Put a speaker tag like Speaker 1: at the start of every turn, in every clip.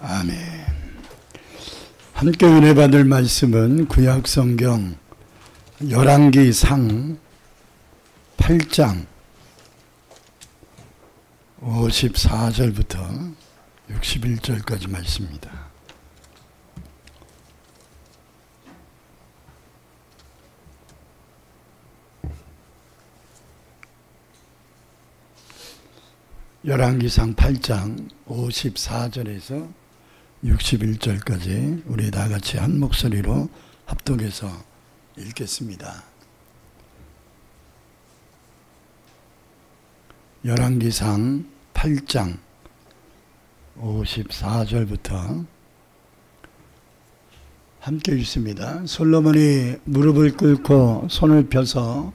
Speaker 1: 아멘. 함께 은혜 받을 말씀은 구약성경 열왕기상 8장 54절부터 61절까지 말씀입니다. 열왕기상 8장 54절에서 61절까지 우리 다 같이 한 목소리로 합독해서 읽겠습니다. 열왕기상 8장 54절부터 함께 읽습니다. 솔로몬이 무릎을 꿇고 손을 펴서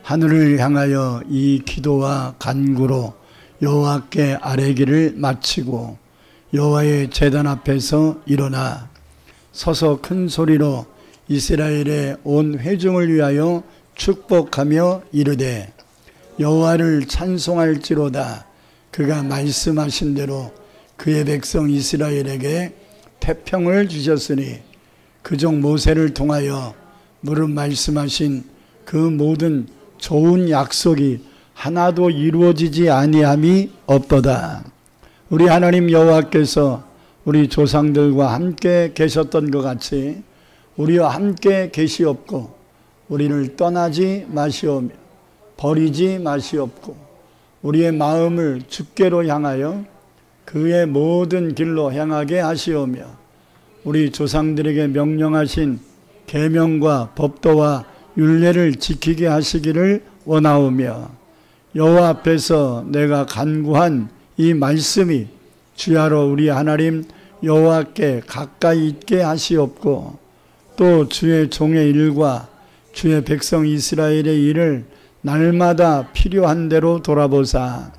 Speaker 1: 하늘을 향하여 이 기도와 간구로 여호와께 아뢰기를 마치고 여호와의 제단 앞에서 일어나 서서 큰 소리로 이스라엘의 온 회중을 위하여 축복하며 이르되 여호와를 찬송할지로다. 그가 말씀하신 대로 그의 백성 이스라엘에게 태평을 주셨으니 그종 모세를 통하여 무릇 말씀하신 그 모든 좋은 약속이 하나도 이루어지지 아니함이 없도다. 우리 하나님 여호와께서 우리 조상들과 함께 계셨던 것 같이 우리와 함께 계시옵고 우리를 떠나지 마시오며 버리지 마시옵고 우리의 마음을 주께로 향하여 그의 모든 길로 향하게 하시오며 우리 조상들에게 명령하신 계명과 법도와 율례를 지키게 하시기를 원하오며 여호와 앞에서 내가 간구한 이 말씀이 주야로 우리 하나님 여호와께 가까이 있게 하시옵고 또 주의 종의 일과 주의 백성 이스라엘의 일을 날마다 필요한 대로 돌아보사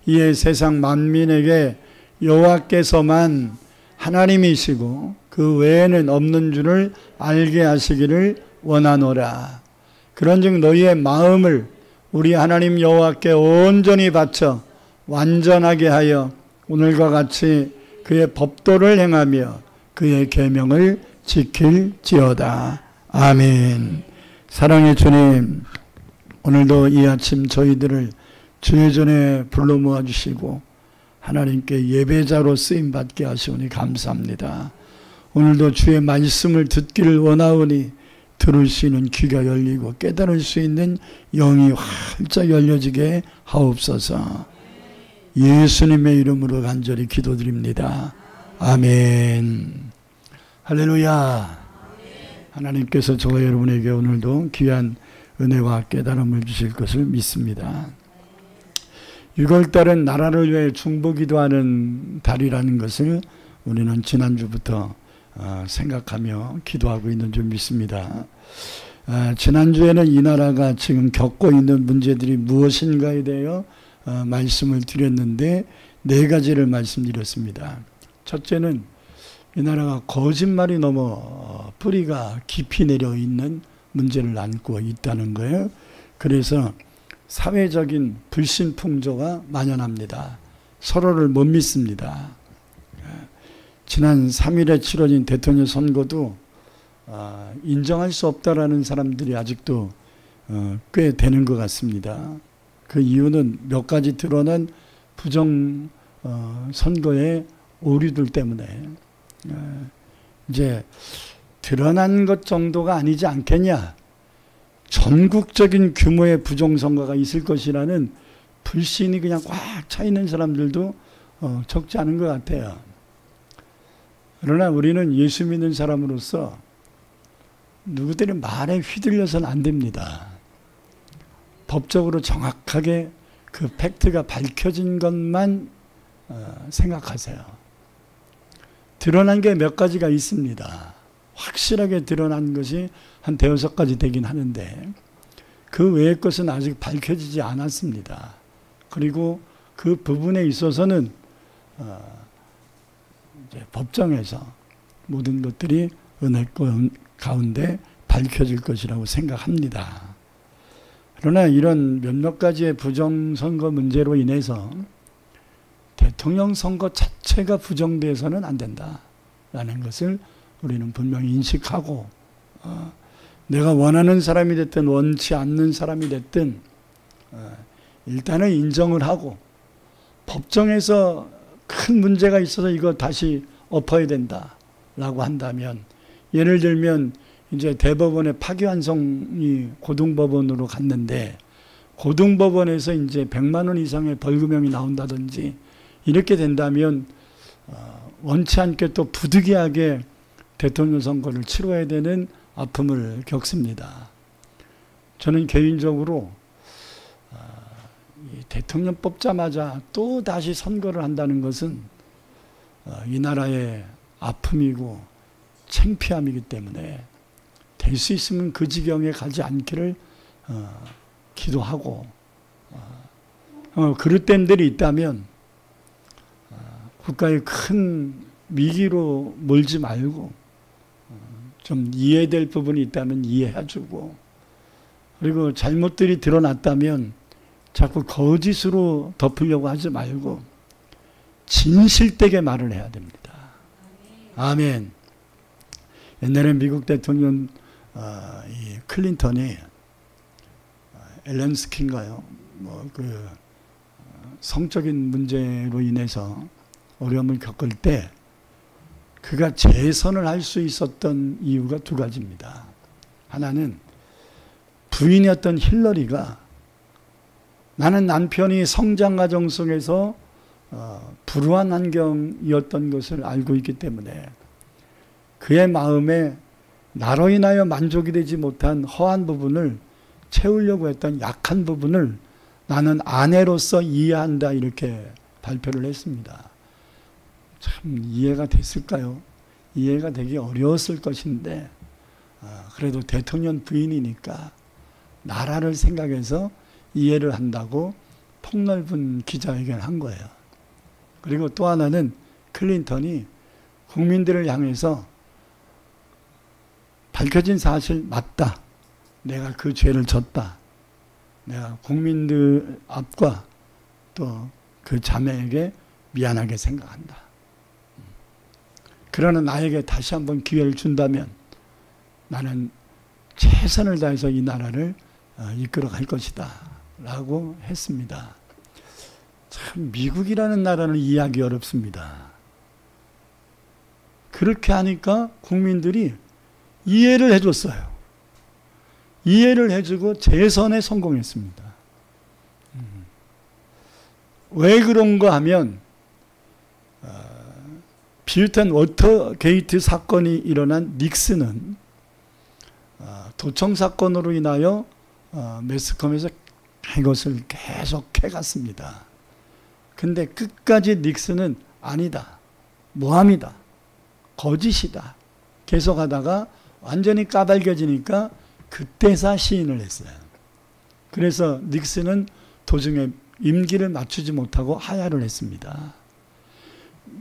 Speaker 1: 이에 세상 만민에게 여호와께서만 하나님이시고 그 외에는 없는 줄을 알게 하시기를 원하노라. 그런즉 너희의 마음을 우리 하나님 여호와께 온전히 바쳐 완전하게 하여 오늘과 같이 그의 법도를 행하며 그의 계명을 지킬지어다. 아멘. 사랑의 주님, 오늘도 이 아침 저희들을 주의 전에 불러 모아주시고 하나님께 예배자로 쓰임받게 하시오니 감사합니다. 오늘도 주의 말씀을 듣기를 원하오니 들을 수 있는 귀가 열리고 깨달을 수 있는 영이 활짝 열려지게 하옵소서. 예수님의 이름으로 간절히 기도드립니다. 아멘. 할렐루야. 하나님께서 저와 여러분에게 오늘도 귀한 은혜와 깨달음을 주실 것을 믿습니다. 6월달은 나라를 위해 중보기도하는 달이라는 것을 우리는 지난주부터 생각하며 기도하고 있는 줄 믿습니다. 지난주에는 이 나라가 지금 겪고 있는 문제들이 무엇인가에 대하여 말씀을 드렸는데 네 가지를 말씀드렸습니다. 첫째는 이 나라가 거짓말이 너무 뿌리가 깊이 내려 있는 문제를 안고 있다는 거예요. 그래서 사회적인 불신풍조가 만연합니다. 서로를 못 믿습니다. 지난 3일에 치러진 대통령 선거도 인정할 수 없다라는 사람들이 아직도 꽤 되는 것 같습니다. 그 이유는 몇 가지 드러난 부정 선거의 오류들 때문에 이제 드러난 것 정도가 아니지 않겠냐. 전국적인 규모의 부정선거가 있을 것이라는 불신이 그냥 꽉 차 있는 사람들도 적지 않은 것 같아요. 그러나 우리는 예수 믿는 사람으로서 누구들이 말에 휘둘려서는 안 됩니다. 법적으로 정확하게 그 팩트가 밝혀진 것만 생각하세요. 드러난 게 몇 가지가 있습니다. 확실하게 드러난 것이 한 대여섯 가지 되긴 하는데 그 외의 것은 아직 밝혀지지 않았습니다. 그리고 그 부분에 있어서는 이제 법정에서 모든 것들이 은혜 가운데 밝혀질 것이라고 생각합니다. 그러나 이런 몇몇 가지의 부정선거 문제로 인해서 대통령 선거 자체가 부정돼서는 안 된다라는 것을 우리는 분명히 인식하고, 내가 원하는 사람이 됐든 원치 않는 사람이 됐든 일단은 인정을 하고, 법정에서 큰 문제가 있어서 이거 다시 엎어야 된다라고 한다면, 예를 들면 이제 대법원의 파기환송이 고등법원으로 갔는데 고등법원에서 이제 100만 원 이상의 벌금형이 나온다든지 이렇게 된다면 원치 않게 또 부득이하게 대통령 선거를 치러야 되는 아픔을 겪습니다. 저는 개인적으로 대통령 뽑자마자 또 다시 선거를 한다는 것은 이 나라의 아픔이고 창피함이기 때문에 될 수 있으면 그 지경에 가지 않기를 기도하고, 그럴 땐들이 있다면 국가의 큰 위기로 몰지 말고 좀 이해될 부분이 있다면 이해해주고, 그리고 잘못들이 드러났다면 자꾸 거짓으로 덮으려고 하지 말고 진실되게 말을 해야 됩니다. 아멘. 옛날에 미국 대통령 이 클린턴이 엘렌스키인가요? 성적인 문제로 인해서 어려움을 겪을 때 그가 재선을 할 수 있었던 이유가 두 가지입니다. 하나는 부인이었던 힐러리가 나는 남편이 성장 과정 속에서 불우한 환경이었던 것을 알고 있기 때문에 그의 마음에 나로 인하여 만족이 되지 못한 허한 부분을 채우려고 했던 약한 부분을 나는 아내로서 이해한다, 이렇게 발표를 했습니다. 참 이해가 됐을까요? 이해가 되기 어려웠을 것인데 그래도 대통령 부인이니까 나라를 생각해서 이해를 한다고 폭넓은 기자회견을 한 거예요. 그리고 또 하나는 클린턴이 국민들을 향해서 밝혀진 사실 맞다, 내가 그 죄를 졌다, 내가 국민들 앞과 또 그 자매에게 미안하게 생각한다, 그러나 나에게 다시 한번 기회를 준다면 나는 최선을 다해서 이 나라를 이끌어 갈 것이다 라고 했습니다. 참 미국이라는 나라는 이해하기 어렵습니다. 그렇게 하니까 국민들이 이해를 해줬어요. 이해를 해주고 재선에 성공했습니다. 왜 그런가 하면 비슷한 워터게이트 사건이 일어난 닉슨은 도청 사건으로 인하여 매스컴에서 이것을 계속 해갔습니다. 근데 끝까지 닉슨은 아니다, 모함이다, 거짓이다 계속하다가 완전히 까발겨지니까 그때서 시인을 했어요. 그래서 닉슨은 도중에 임기를 맞추지 못하고 하야를 했습니다.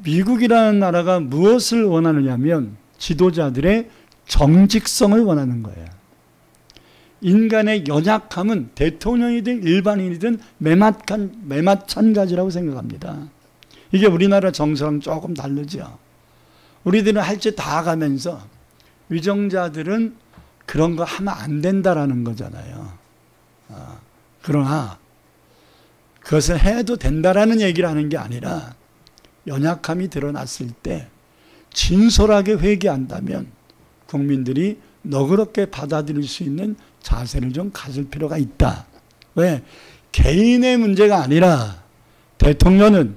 Speaker 1: 미국이라는 나라가 무엇을 원하느냐면 지도자들의 정직성을 원하는 거예요. 인간의 연약함은 대통령이든 일반인이든 매마찬가지라고 생각합니다. 이게 우리나라 정서랑 조금 다르죠. 우리들은 할 짓 다 가면서 위정자들은 그런 거 하면 안 된다라는 거잖아요. 그러나 그것을 해도 된다라는 얘기를 하는 게 아니라 연약함이 드러났을 때 진솔하게 회개한다면 국민들이 너그럽게 받아들일 수 있는 자세를 좀 가질 필요가 있다. 왜? 개인의 문제가 아니라 대통령은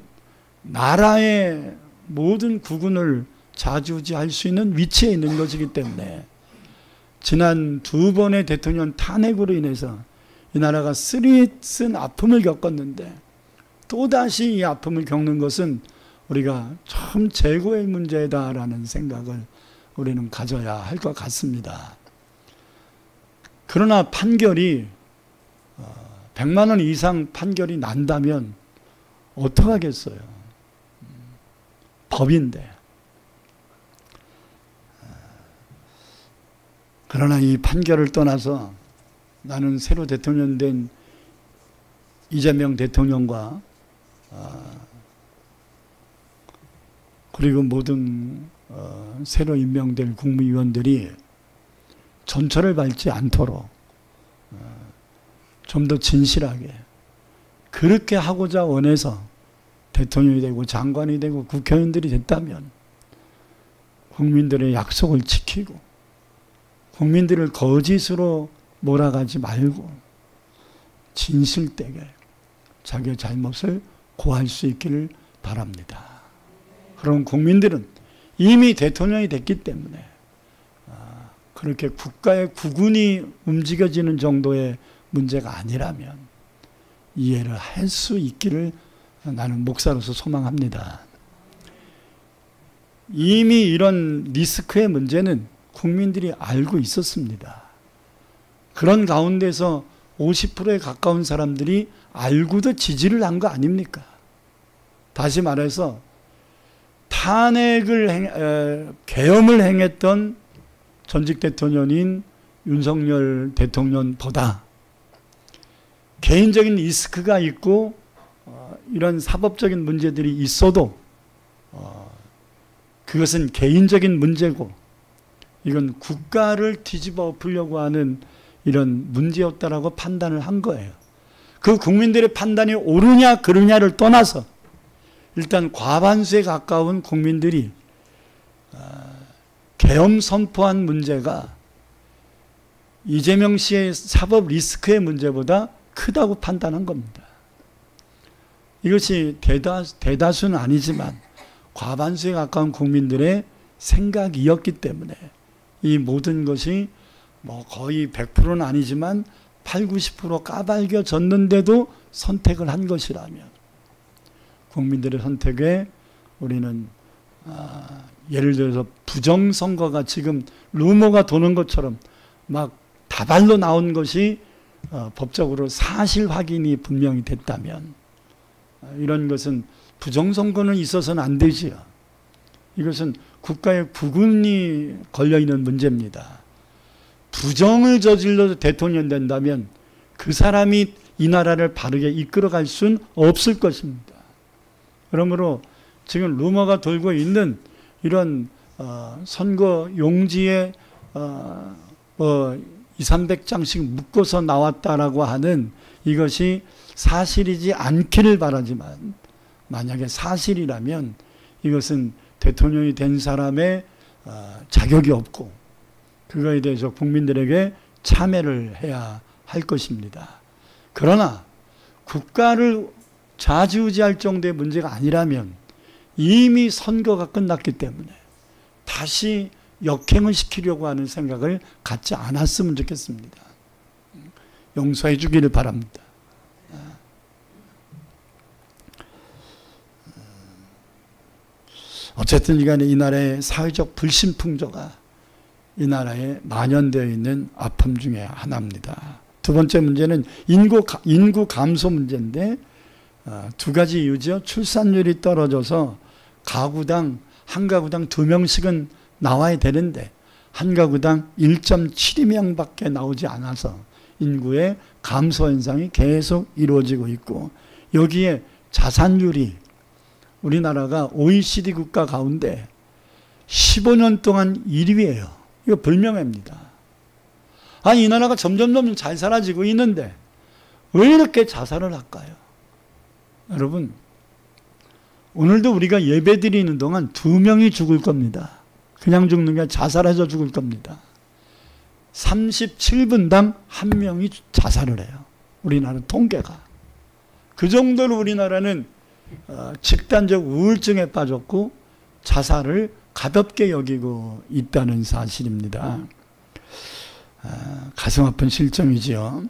Speaker 1: 나라의 모든 국운을 좌지우지할 수 있는 위치에 있는 것이기 때문에 지난 2번의 대통령 탄핵으로 인해서 이 나라가 쓰리쓴 아픔을 겪었는데 또다시 이 아픔을 겪는 것은 우리가 참 재고의 문제다라는 생각을 우리는 가져야 할 것 같습니다. 그러나 판결이 100만 원 이상 판결이 난다면 어떡하겠어요? 법인데. 그러나 이 판결을 떠나서 나는 새로 대통령 된 이재명 대통령과 그리고 모든 새로 임명될 국무위원들이 전철을 밟지 않도록 좀 더 진실하게 그렇게 하고자 원해서 대통령이 되고 장관이 되고 국회의원들이 됐다면 국민들의 약속을 지키고 국민들을 거짓으로 몰아가지 말고 진실되게 자기의 잘못을 고할 수 있기를 바랍니다. 그럼 국민들은 이미 대통령이 됐기 때문에 그렇게 국가의 국운이 움직여지는 정도의 문제가 아니라면 이해를 할 수 있기를 나는 목사로서 소망합니다. 이미 이런 리스크의 문제는 국민들이 알고 있었습니다. 그런 가운데서 50%에 가까운 사람들이 알고도 지지를 한 거 아닙니까? 다시 말해서 계엄을 행했던 전직 대통령인 윤석열 대통령보다 개인적인 리스크가 있고 이런 사법적인 문제들이 있어도 그것은 개인적인 문제고 이건 국가를 뒤집어 엎으려고 하는 이런 문제였다라고 판단을 한 거예요. 그 국민들의 판단이 옳으냐 그르냐를 떠나서 일단 과반수에 가까운 국민들이 계엄 선포한 문제가 이재명 씨의 사법 리스크의 문제보다 크다고 판단한 겁니다. 이것이 대다수는 아니지만 과반수에 가까운 국민들의 생각이었기 때문에 이 모든 것이 뭐 거의 100%는 아니지만 8, 90% 까발겨졌는데도 선택을 한 것이라면 국민들의 선택에 우리는 예를 들어서 부정선거가 지금 루머가 도는 것처럼 막 다발로 나온 것이 법적으로 사실 확인이 분명히 됐다면 이런 것은 부정선거는 있어서는 안 되지요. 이것은 국가의 국운이 걸려있는 문제입니다. 부정을 저질러서 대통령 된다면 그 사람이 이 나라를 바르게 이끌어갈 수는 없을 것입니다. 그러므로 지금 루머가 돌고 있는 이런 선거 용지에 200~300장씩 묶어서 나왔다라고 하는 이것이 사실이지 않기를 바라지만 만약에 사실이라면 이것은 대통령이 된 사람의 자격이 없고 그거에 대해서 국민들에게 참여를 해야 할 것입니다. 그러나 국가를 좌지우지할 정도의 문제가 아니라면 이미 선거가 끝났기 때문에 다시 역행을 시키려고 하는 생각을 갖지 않았으면 좋겠습니다. 용서해 주기를 바랍니다. 어쨌든 간에 이 나라의 사회적 불신풍조가 이 나라에 만연되어 있는 아픔 중에 하나입니다. 두 번째 문제는 인구 감소 문제인데 두 가지 이유죠. 출산율이 떨어져서 한 가구당 2명씩은 나와야 되는데 한 가구당 1.72명밖에 나오지 않아서 인구의 감소 현상이 계속 이루어지고 있고 여기에 자산율이 우리나라가 OECD 국가 가운데 15년 동안 1위예요. 이거 불명예입니다. 아니 이 나라가 점점 잘 살아지고 있는데 왜 이렇게 자살을 할까요? 여러분 오늘도 우리가 예배 드리는 동안 2명이 죽을 겁니다. 그냥 죽는 게 자살해서 죽을 겁니다. 37분당 1명이 자살을 해요. 우리나라 통계가. 그 정도로 우리나라는 집단적 우울증에 빠졌고 자살을 가볍게 여기고 있다는 사실입니다. 가슴 아픈 실정이지요.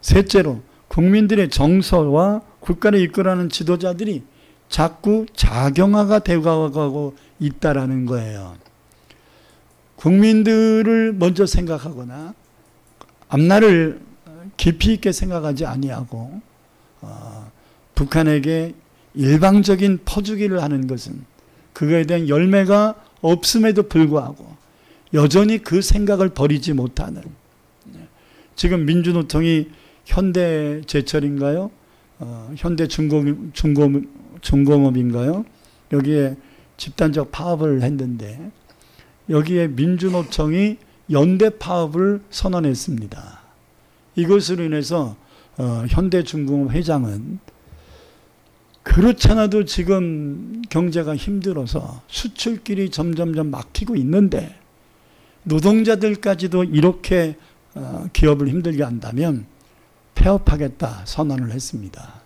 Speaker 1: 셋째로 국민들의 정서와 국가를 이끌어가는 지도자들이 자꾸 자경화가 되어가고 있다라는 거예요. 국민들을 먼저 생각하거나 앞날을 깊이 있게 생각하지 아니하고 북한에게 일방적인 퍼주기를 하는 것은 그거에 대한 열매가 없음에도 불구하고 여전히 그 생각을 버리지 못하는 지금 민주노총이 현대제철인가요? 현대중공업인가요? 여기에 집단적 파업을 했는데 여기에 민주노총이 연대 파업을 선언했습니다. 이것으로 인해서 현대중공업 회장은 그렇잖아도 지금 경제가 힘들어서 수출길이 점점점 막히고 있는데 노동자들까지도 이렇게 기업을 힘들게 한다면 폐업하겠다 선언을 했습니다.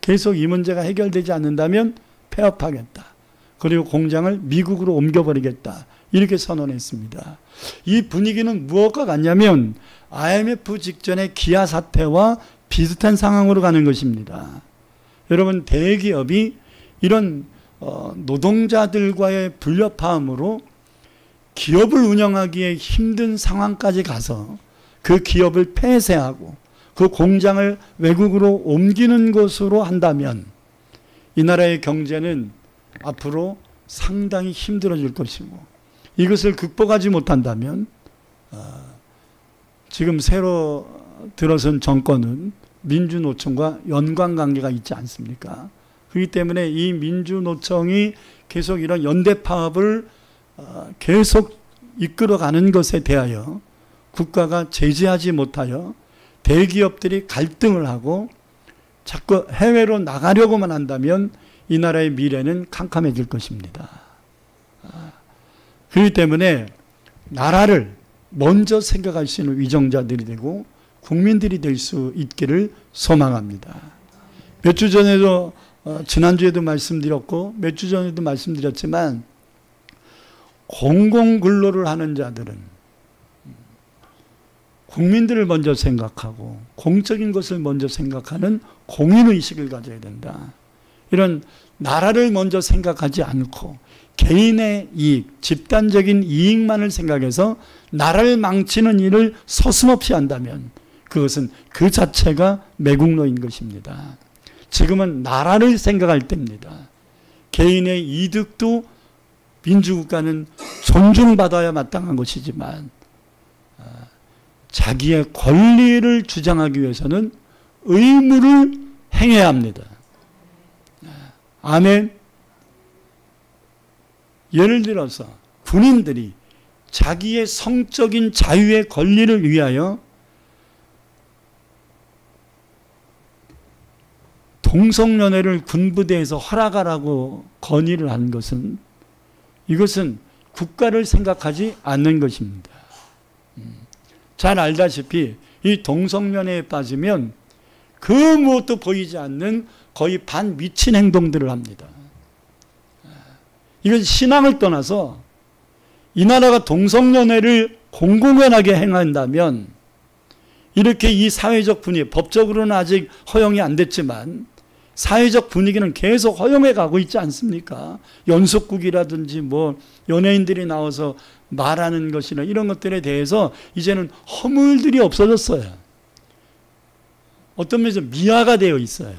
Speaker 1: 계속 이 문제가 해결되지 않는다면 폐업하겠다. 그리고 공장을 미국으로 옮겨버리겠다. 이렇게 선언했습니다. 이 분위기는 무엇과 같냐면 IMF 직전의 기아 사태와 비슷한 상황으로 가는 것입니다. 여러분, 대기업이 이런 노동자들과의 불협화음으로 기업을 운영하기에 힘든 상황까지 가서 그 기업을 폐쇄하고 그 공장을 외국으로 옮기는 것으로 한다면 이 나라의 경제는 앞으로 상당히 힘들어질 것이고, 이것을 극복하지 못한다면 지금 새로 들어선 정권은 민주노총과 연관관계가 있지 않습니까? 그렇기 때문에 이 민주노총이 계속 이런 연대 파업을 계속 이끌어가는 것에 대하여 국가가 제재하지 못하여 대기업들이 갈등을 하고 자꾸 해외로 나가려고만 한다면 이 나라의 미래는 캄캄해질 것입니다. 그렇기 때문에 나라를 먼저 생각할 수 있는 위정자들이 되고 국민들이 될 수 있기를 소망합니다. 몇 주 전에도 지난주에도 말씀드렸고 몇 주 전에도 말씀드렸지만 공공근로를 하는 자들은 국민들을 먼저 생각하고 공적인 것을 먼저 생각하는 공인의식을 가져야 된다. 이런 나라를 먼저 생각하지 않고 개인의 이익, 집단적인 이익만을 생각해서 나라를 망치는 일을 서슴없이 한다면 그것은 그 자체가 매국노인 것입니다. 지금은 나라를 생각할 때입니다. 개인의 이득도 민주국가는 존중받아야 마땅한 것이지만 자기의 권리를 주장하기 위해서는 의무를 행해야 합니다. 아멘. 예를 들어서 군인들이 자기의 성적인 자유의 권리를 위하여 동성연애를 군부대에서 허락하라고 건의를 한 것은 이것은 국가를 생각하지 않는 것입니다. 잘 알다시피 이 동성연애에 빠지면 그 무엇도 보이지 않는 거의 반미친 행동들을 합니다. 이건 신앙을 떠나서 이 나라가 동성연애를 공공연하게 행한다면 이렇게 이 사회적 분위기, 법적으로는 아직 허용이 안 됐지만 사회적 분위기는 계속 허용해 가고 있지 않습니까? 연속국이라든지 뭐 연예인들이 나와서 말하는 것이나 이런 것들에 대해서 이제는 허물들이 없어졌어요. 어떤 면에서 미화가 되어 있어요.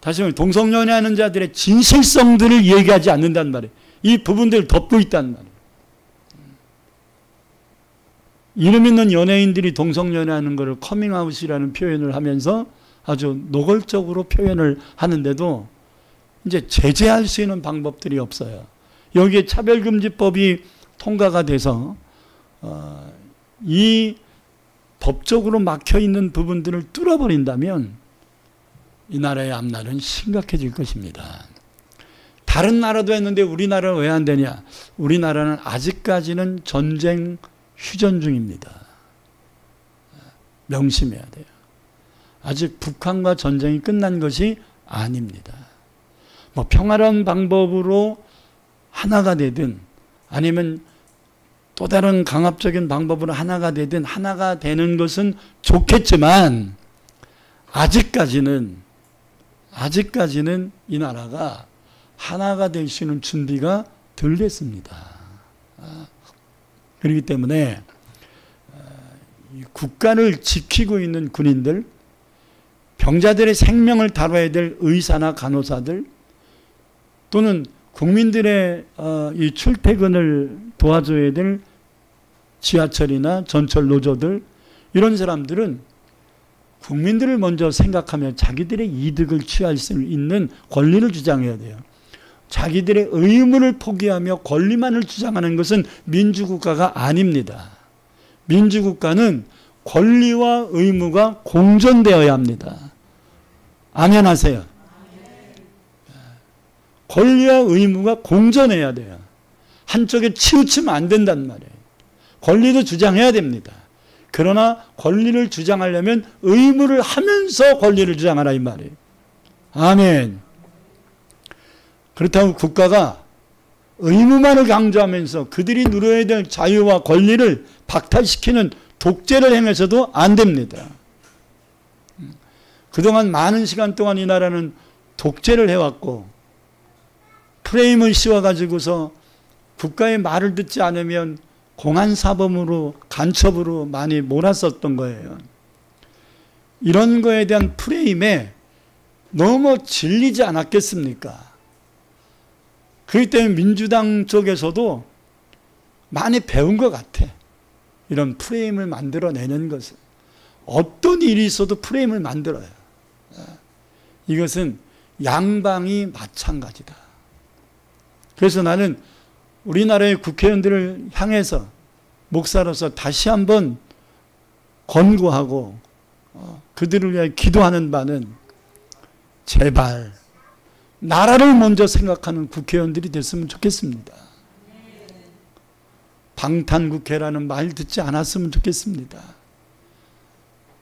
Speaker 1: 다시 말해 동성연애하는 자들의 진실성들을 얘기하지 않는단 말이에요. 이 부분들을 덮고 있단 말이에요. 이름 있는 연예인들이 동성연애하는 것을 커밍아웃이라는 표현을 하면서 아주 노골적으로 표현을 하는데도 이제 제재할 수 있는 방법들이 없어요. 여기에 차별금지법이 통과가 돼서 이 법적으로 막혀있는 부분들을 뚫어버린다면 이 나라의 앞날은 심각해질 것입니다. 다른 나라도 했는데 우리나라는 왜 안 되냐? 우리나라는 아직까지는 전쟁 휴전 중입니다. 명심해야 돼요. 아직 북한과 전쟁이 끝난 것이 아닙니다. 뭐 평화로운 방법으로 하나가 되든 아니면 또 다른 강압적인 방법으로 하나가 되든 하나가 되는 것은 좋겠지만 아직까지는 이 나라가 하나가 될 수 있는 준비가 덜 됐습니다. 그렇기 때문에 국가를 지키고 있는 군인들, 병자들의 생명을 다뤄야 될 의사나 간호사들, 또는 국민들의 이 출퇴근을 도와줘야 될 지하철이나 전철 노조들, 이런 사람들은 국민들을 먼저 생각하며 자기들의 이득을 취할 수 있는 권리를 주장해야 돼요. 자기들의 의무를 포기하며 권리만을 주장하는 것은 민주국가가 아닙니다. 민주국가는 권리와 의무가 공존되어야 합니다. 아멘 하세요. 권리와 의무가 공존해야 돼요. 한쪽에 치우치면 안 된단 말이에요. 권리도 주장해야 됩니다. 그러나 권리를 주장하려면 의무를 하면서 권리를 주장하라 이 말이에요. 아멘. 그렇다고 국가가 의무만을 강조하면서 그들이 누려야 될 자유와 권리를 박탈시키는 독재를 행해서도 안 됩니다. 그동안 많은 시간 동안 이 나라는 독재를 해왔고 프레임을 씌워가지고서 국가의 말을 듣지 않으면 공안사범으로 간첩으로 많이 몰았었던 거예요. 이런 거에 대한 프레임에 너무 질리지 않았겠습니까? 그렇기 때문에 민주당 쪽에서도 많이 배운 것 같아. 이런 프레임을 만들어내는 것을. 어떤 일이 있어도 프레임을 만들어요. 이것은 양방이 마찬가지다. 그래서 나는 우리나라의 국회의원들을 향해서 목사로서 다시 한번 권고하고 그들을 위해 기도하는 바는 제발 나라를 먼저 생각하는 국회의원들이 됐으면 좋겠습니다. 방탄국회라는 말 듣지 않았으면 좋겠습니다.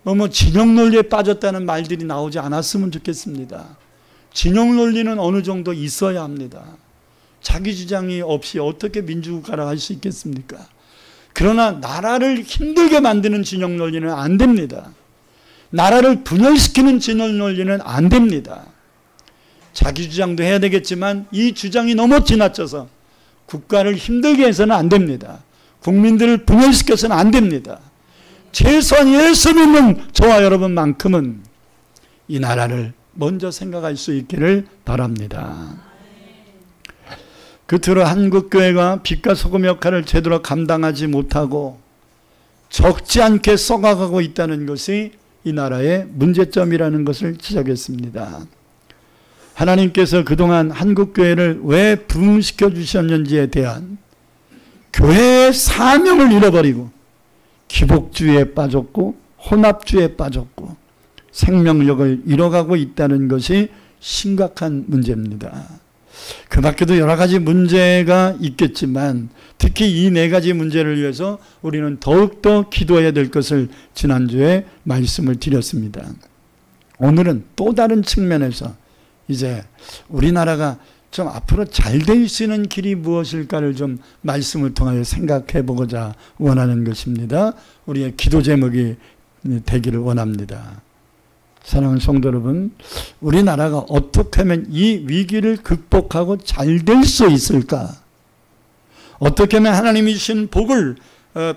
Speaker 1: 너무 진영 논리에 빠졌다는 말들이 나오지 않았으면 좋겠습니다. 진영 논리는 어느 정도 있어야 합니다. 자기 주장이 없이 어떻게 민주국가를 할 수 있겠습니까? 그러나 나라를 힘들게 만드는 진영 논리는 안 됩니다. 나라를 분열시키는 진영 논리는 안 됩니다. 자기 주장도 해야 되겠지만 이 주장이 너무 지나쳐서 국가를 힘들게 해서는 안 됩니다. 국민들을 분열시켜서는 안 됩니다. 최소한 예수 믿는 저와 여러분만큼은 이 나라를 먼저 생각할 수 있기를 바랍니다. 끝으로 한국교회가 빛과 소금 역할을 제대로 감당하지 못하고 적지 않게 썩어가고 있다는 것이 이 나라의 문제점이라는 것을 지적했습니다. 하나님께서 그동안 한국교회를 왜 부흥시켜 주셨는지에 대한 교회의 사명을 잃어버리고 기복주의에 빠졌고 혼합주의에 빠졌고 생명력을 잃어가고 있다는 것이 심각한 문제입니다. 그 밖에도 여러 가지 문제가 있겠지만 특히 이 네 가지 문제를 위해서 우리는 더욱더 기도해야 될 것을 지난주에 말씀을 드렸습니다. 오늘은 또 다른 측면에서 이제 우리나라가 좀 앞으로 잘 될 수 있는 길이 무엇일까를 좀 말씀을 통하여 생각해 보고자 원하는 것입니다. 우리의 기도 제목이 되기를 원합니다. 사랑하는 성도 여러분, 우리나라가 어떻게 하면 이 위기를 극복하고 잘 될 수 있을까? 어떻게 하면 하나님이 주신 복을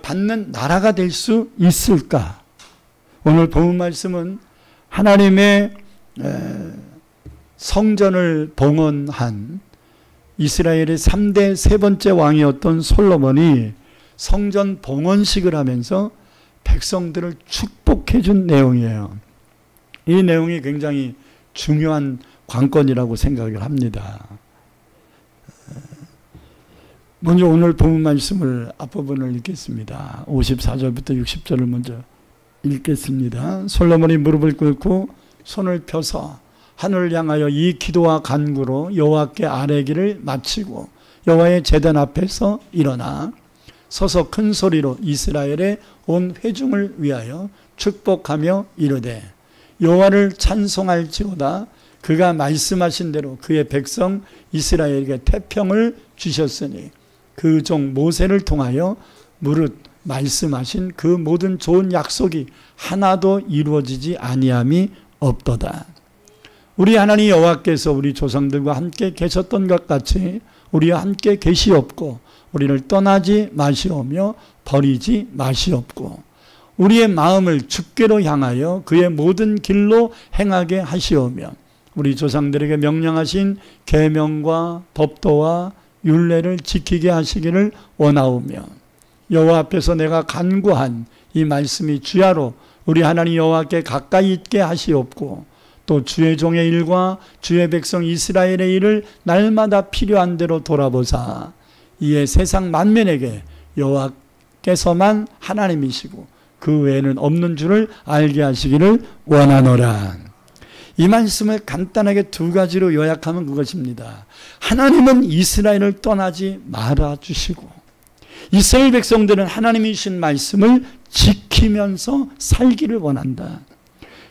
Speaker 1: 받는 나라가 될 수 있을까? 오늘 본 말씀은 하나님의 성전을 봉헌한 이스라엘의 3대 세 번째 왕이었던 솔로몬이 성전 봉헌식을 하면서 백성들을 축복해 준 내용이에요. 이 내용이 굉장히 중요한 관건이라고 생각을 합니다. 먼저 오늘 본 말씀을 앞부분을 읽겠습니다. 54절부터 60절을 먼저 읽겠습니다. 솔로몬이 무릎을 꿇고 손을 펴서 하늘을 향하여 이 기도와 간구로 여호와께 아뢰기를 마치고 여호와의 제단 앞에서 일어나 서서 큰 소리로 이스라엘의 온 회중을 위하여 축복하며 이르되 여호와를 찬송할지어다. 그가 말씀하신 대로 그의 백성 이스라엘에게 태평을 주셨으니 그 종 모세를 통하여 무릇 말씀하신 그 모든 좋은 약속이 하나도 이루어지지 아니함이 없도다. 우리 하나님 여호와께서 우리 조상들과 함께 계셨던 것 같이 우리와 함께 계시옵고 우리를 떠나지 마시오며 버리지 마시옵고 우리의 마음을 주께로 향하여 그의 모든 길로 행하게 하시오며 우리 조상들에게 명령하신 계명과 법도와 율례를 지키게 하시기를 원하오며 여호와 앞에서 내가 간구한 이 말씀이 주야로 우리 하나님 여호와께 가까이 있게 하시옵고 또 주의 종의 일과 주의 백성 이스라엘의 일을 날마다 필요한 대로 돌아보사 이에 세상 만민에게 여호와께서만 하나님이시고 그 외에는 없는 줄을 알게 하시기를 원하노라. 이 말씀을 간단하게 두 가지로 요약하면 그것입니다. 하나님은 이스라엘을 떠나지 말아주시고 이스라엘 백성들은 하나님이 주신 말씀을 지키면서 살기를 원한다.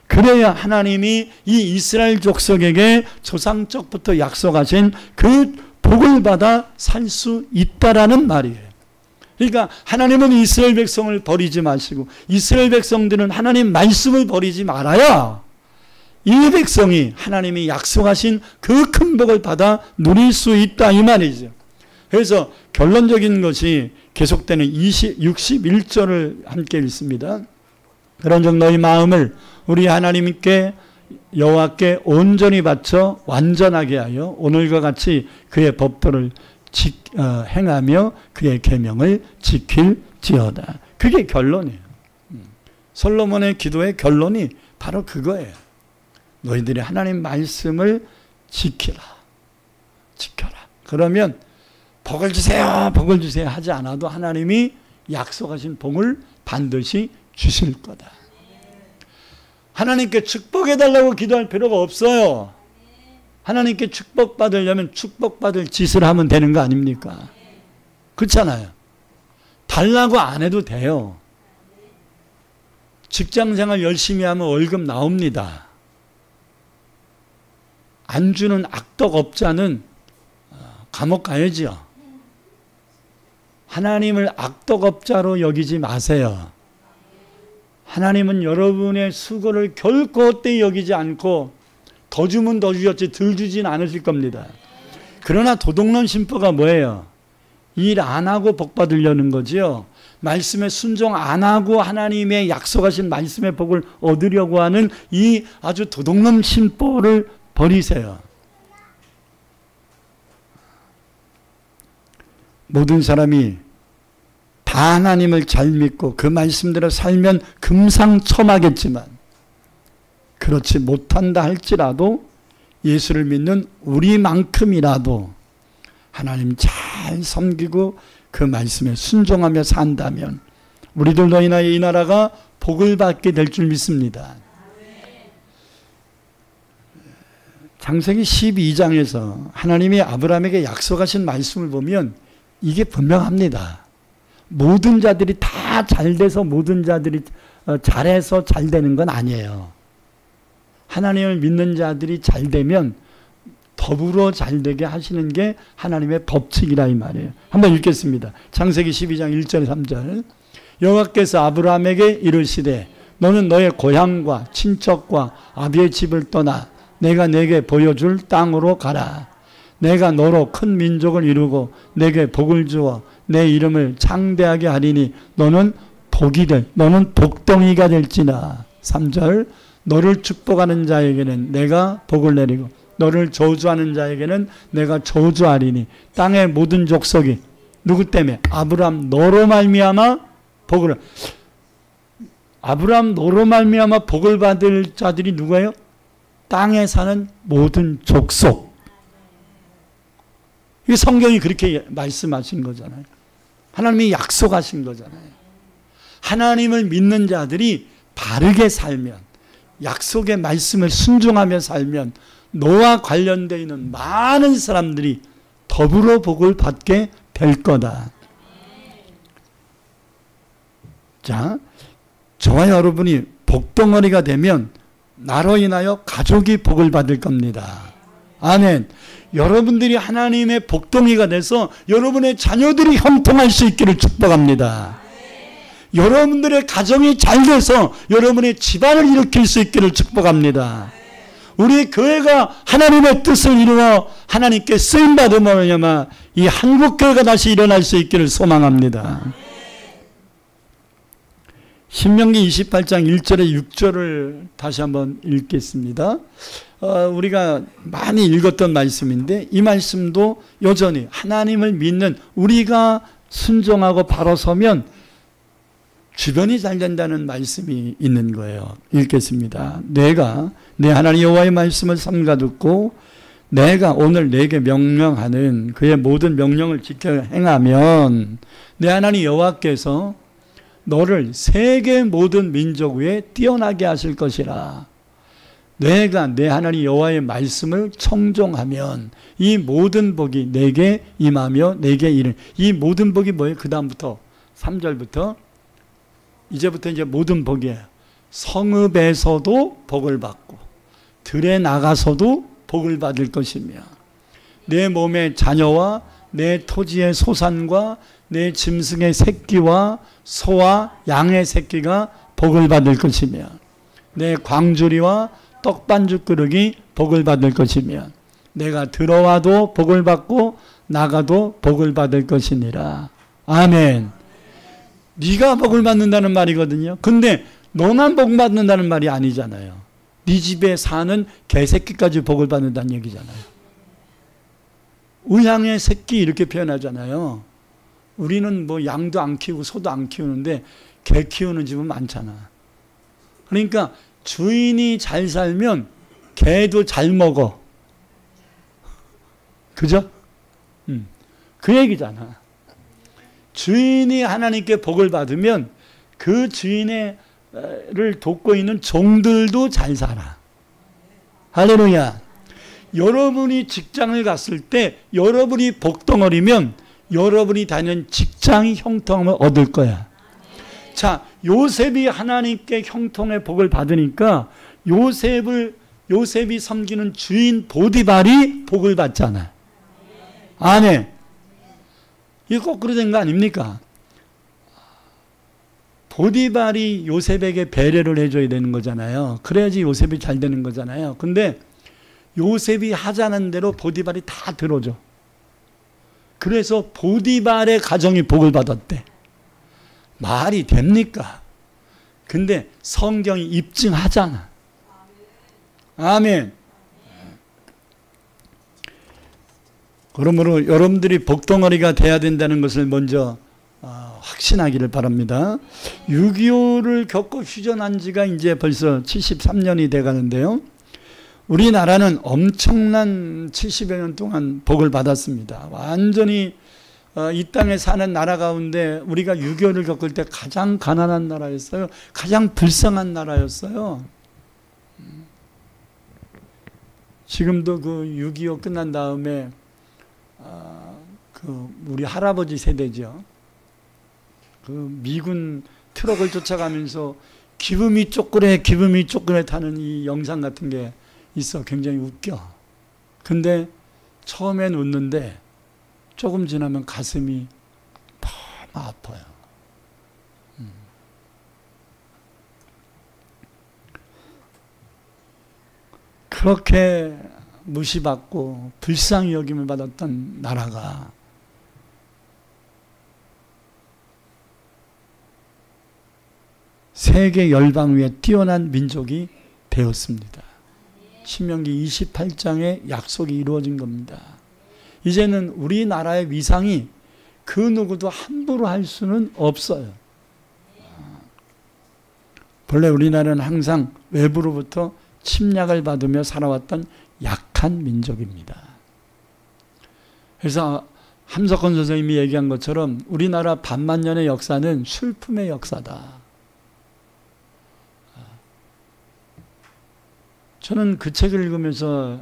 Speaker 1: 그래야 하나님이 이 이스라엘 족속에게 조상적부터 약속하신 그 복을 받아 살 수 있다라는 말이에요. 그러니까 하나님은 이스라엘 백성을 버리지 마시고 이스라엘 백성들은 하나님 말씀을 버리지 말아야 이 백성이 하나님이 약속하신 그 큰 복을 받아 누릴 수 있다 이 말이죠. 그래서 결론적인 것이 계속되는 61절을 함께 읽습니다. 그런즉 너희 마음을 우리 하나님께 여호와께 온전히 바쳐 완전하게 하여 오늘과 같이 그의 법도를 행하며 그의 계명을 지킬지어다. 그게 결론이에요. 솔로몬의 기도의 결론이 바로 그거예요. 너희들이 하나님 말씀을 지켜라. 그러면 복을 주세요, 복을 주세요 하지 않아도 하나님이 약속하신 복을 반드시 주실 거다. 하나님께 축복해달라고 기도할 필요가 없어요. 하나님께 축복받으려면 축복받을 짓을 하면 되는 거 아닙니까? 그렇잖아요. 달라고 안 해도 돼요. 직장생활 열심히 하면 월급 나옵니다. 안 주는 악덕업자는 감옥 가야죠. 하나님을 악덕업자로 여기지 마세요. 하나님은 여러분의 수고를 결코 헛되이 여기지 않고 더 주면 더 주셨지 덜 주진 않으실 겁니다. 그러나 도둑놈 심보가 뭐예요? 일 안 하고 복 받으려는 거지요. 말씀에 순종 안 하고 하나님의 약속하신 말씀의 복을 얻으려고 하는 이 아주 도둑놈 심보를 버리세요. 모든 사람이 다 하나님을 잘 믿고 그 말씀대로 살면 금상첨화겠지만 그렇지 못한다 할지라도 예수를 믿는 우리만큼이라도 하나님 잘 섬기고 그 말씀에 순종하며 산다면 우리들도 이 나라가 복을 받게 될 줄 믿습니다. 창세기 12장에서 하나님이 아브라함에게 약속하신 말씀을 보면 이게 분명합니다. 모든 자들이 다 잘돼서 모든 자들이 잘해서 잘되는 건 아니에요. 하나님을 믿는 자들이 잘되면 더불어 잘되게 하시는 게 하나님의 법칙이라 이 말이에요. 한번 읽겠습니다. 창세기 12장 1절 3절 여호와께서 아브라함에게 이르시되 너는 너의 고향과 친척과 아비의 집을 떠나 내가 내게 보여줄 땅으로 가라. 내가 너로 큰 민족을 이루고 내게 복을 주어 내 이름을 창대하게 하리니 너는 너는 복덩이가 될지나. 3절 너를 축복하는 자에게는 내가 복을 내리고 너를 저주하는 자에게는 내가 저주하리니 땅의 모든 족속이 누구 때문에? 아브라함 너로 말미암아 복을 아브라함 너로 말미암아 복을 받을 자들이 누구예요? 땅에 사는 모든 족속. 이 성경이 그렇게 말씀하신 거잖아요. 하나님이 약속하신 거잖아요. 하나님을 믿는 자들이 바르게 살면 약속의 말씀을 순종하며 살면 너와 관련되어 있는 많은 사람들이 더불어 복을 받게 될 거다. 자, 저와 여러분이 복덩어리가 되면 나로 인하여 가족이 복을 받을 겁니다. 아멘. 여러분들이 하나님의 복덩이가 돼서 여러분의 자녀들이 형통할 수 있기를 축복합니다. 여러분들의 가정이 잘 돼서 여러분의 집안을 일으킬 수 있기를 축복합니다. 우리 교회가 하나님의 뜻을 이루어 하나님께 쓰임받으면 이 한국교회가 다시 일어날 수 있기를 소망합니다. 신명기 28장 1절에 6절을 다시 한번 읽겠습니다. 우리가 많이 읽었던 말씀인데 이 말씀도 여전히 하나님을 믿는 우리가 순종하고 바로 서면 주변이 잘 된다는 말씀이 있는 거예요. 읽겠습니다. 내가 내 하나님 여호와의 말씀을 삼가 듣고 내가 오늘 내게 명령하는 그의 모든 명령을 지켜 행하면 내 하나님 여호와께서 너를 세계 모든 민족 위에 뛰어나게 하실 것이라. 내가 내 하나님 여호와의 말씀을 청종하면 이 모든 복이 내게 임하며 내게 이르. 이 모든 복이 뭐예요? 그 다음부터 3절부터 이제부터 이제 모든 복이에요. 성읍에서도 복을 받고 들에 나가서도 복을 받을 것이며 내 몸의 자녀와 내 토지의 소산과 내 짐승의 새끼와 소와 양의 새끼가 복을 받을 것이며 내 광주리와 떡반죽 그릇이 복을 받을 것이며 내가 들어와도 복을 받고 나가도 복을 받을 것이니라. 아멘. 네가 복을 받는다는 말이거든요. 근데 너만 복 받는다는 말이 아니잖아요. 네 집에 사는 개새끼까지 복을 받는다는 얘기잖아요. 우양의 새끼 이렇게 표현하잖아요. 우리는 뭐 양도 안 키우고 소도 안 키우는데 개 키우는 집은 많잖아. 그러니까 주인이 잘 살면 개도 잘 먹어. 그죠? 그 얘기잖아. 주인이 하나님께 복을 받으면 그 주인을 돕고 있는 종들도 잘 살아. 할렐루야. 여러분이 직장을 갔을 때 여러분이 복덩어리면 여러분이 다니는 직장이 형통함을 얻을 거야. 자, 요셉이 하나님께 형통의 복을 받으니까 요셉이 섬기는 주인 보디발이 복을 받잖아. 아멘. 이게 거꾸로 된 거 아닙니까? 보디발이 요셉에게 배려를 해줘야 되는 거잖아요. 그래야지 요셉이 잘 되는 거잖아요. 근데 요셉이 하자는 대로 보디발이 다 들어줘. 그래서 보디발의 가정이 복을 받았대. 말이 됩니까? 근데 성경이 입증하잖아. 아멘. 그러므로 여러분들이 복덩어리가 돼야 된다는 것을 먼저 확신하기를 바랍니다. 6.25를 겪고 휴전한 지가 이제 벌써 73년이 돼 가는데요. 우리나라는 엄청난 70여 년 동안 복을 받았습니다. 완전히 이 땅에 사는 나라 가운데 우리가 6.25를 겪을 때 가장 가난한 나라였어요. 가장 불쌍한 나라였어요. 지금도 그 6.25 끝난 다음에 우리 할아버지 세대죠. 그 미군 트럭을 쫓아가면서 기분이 쪼그레 타는 이 영상 같은 게 있어. 굉장히 웃겨. 근데 처음엔 웃는데 조금 지나면 가슴이 너무 아파요. 그렇게 무시받고 불쌍히 여김을 받았던 나라가 세계 열방 위에 뛰어난 민족이 되었습니다. 신명기 28장의 약속이 이루어진 겁니다. 이제는 우리나라의 위상이 그 누구도 함부로 할 수는 없어요. 본래 우리나라는 항상 외부로부터 침략을 받으며 살아왔던 약한 민족입니다. 그래서 함석헌 선생님이 얘기한 것처럼 우리나라 반만년의 역사는 슬픔의 역사다. 저는 그 책을 읽으면서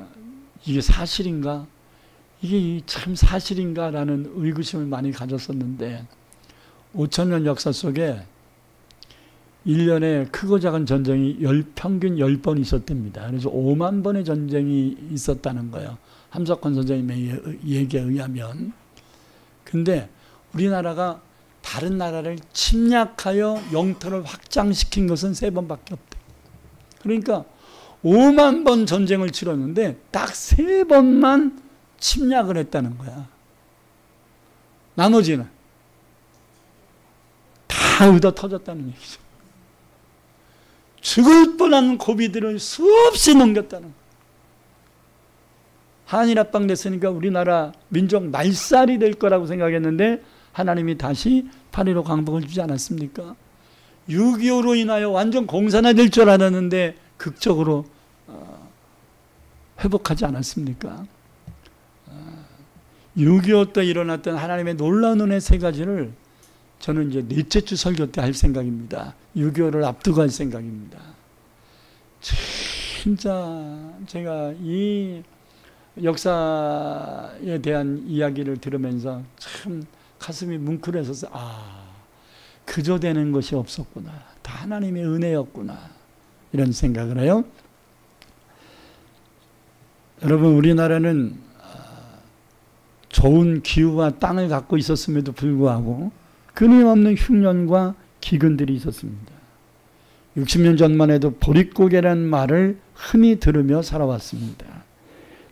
Speaker 1: 이게 사실인가? 이게 참 사실인가? 라는 의구심을 많이 가졌었는데 5,000년 역사 속에 1년에 크고 작은 전쟁이 평균 10번 있었답니다. 그래서 5만 번의 전쟁이 있었다는 거예요. 함석헌 선생님의 얘기에 의하면. 근데 우리나라가 다른 나라를 침략하여 영토를 확장시킨 것은 3번밖에 없대. 그러니까 5만 번 전쟁을 치렀는데 딱 3번만 침략을 했다는 거야. 나머지는 다 의도 터졌다는 얘기죠. 죽을 뻔한 고비들을 수없이 넘겼다는 거야. 한일 합방 됐으니까 우리나라 민족 말살이 될 거라고 생각했는데 하나님이 다시 8.15 강복을 주지 않았습니까? 6.25로 인하여 완전 공산화될 줄 알았는데 극적으로 회복하지 않았습니까? 6.25 때 일어났던 하나님의 놀라운 은혜 세 가지를 저는 이제 넷째 주 설교 때 할 생각입니다. 6.25를 앞두고 할 생각입니다. 진짜 제가 이 역사에 대한 이야기를 들으면서 참 가슴이 뭉클해서 그저 되는 것이 없었구나. 다 하나님의 은혜였구나. 이런 생각을 해요. 여러분, 우리나라는 좋은 기후와 땅을 갖고 있었음에도 불구하고 끊임없는 흉년과 기근들이 있었습니다. 60년 전만 해도 보릿고개라는 말을 흔히 들으며 살아왔습니다.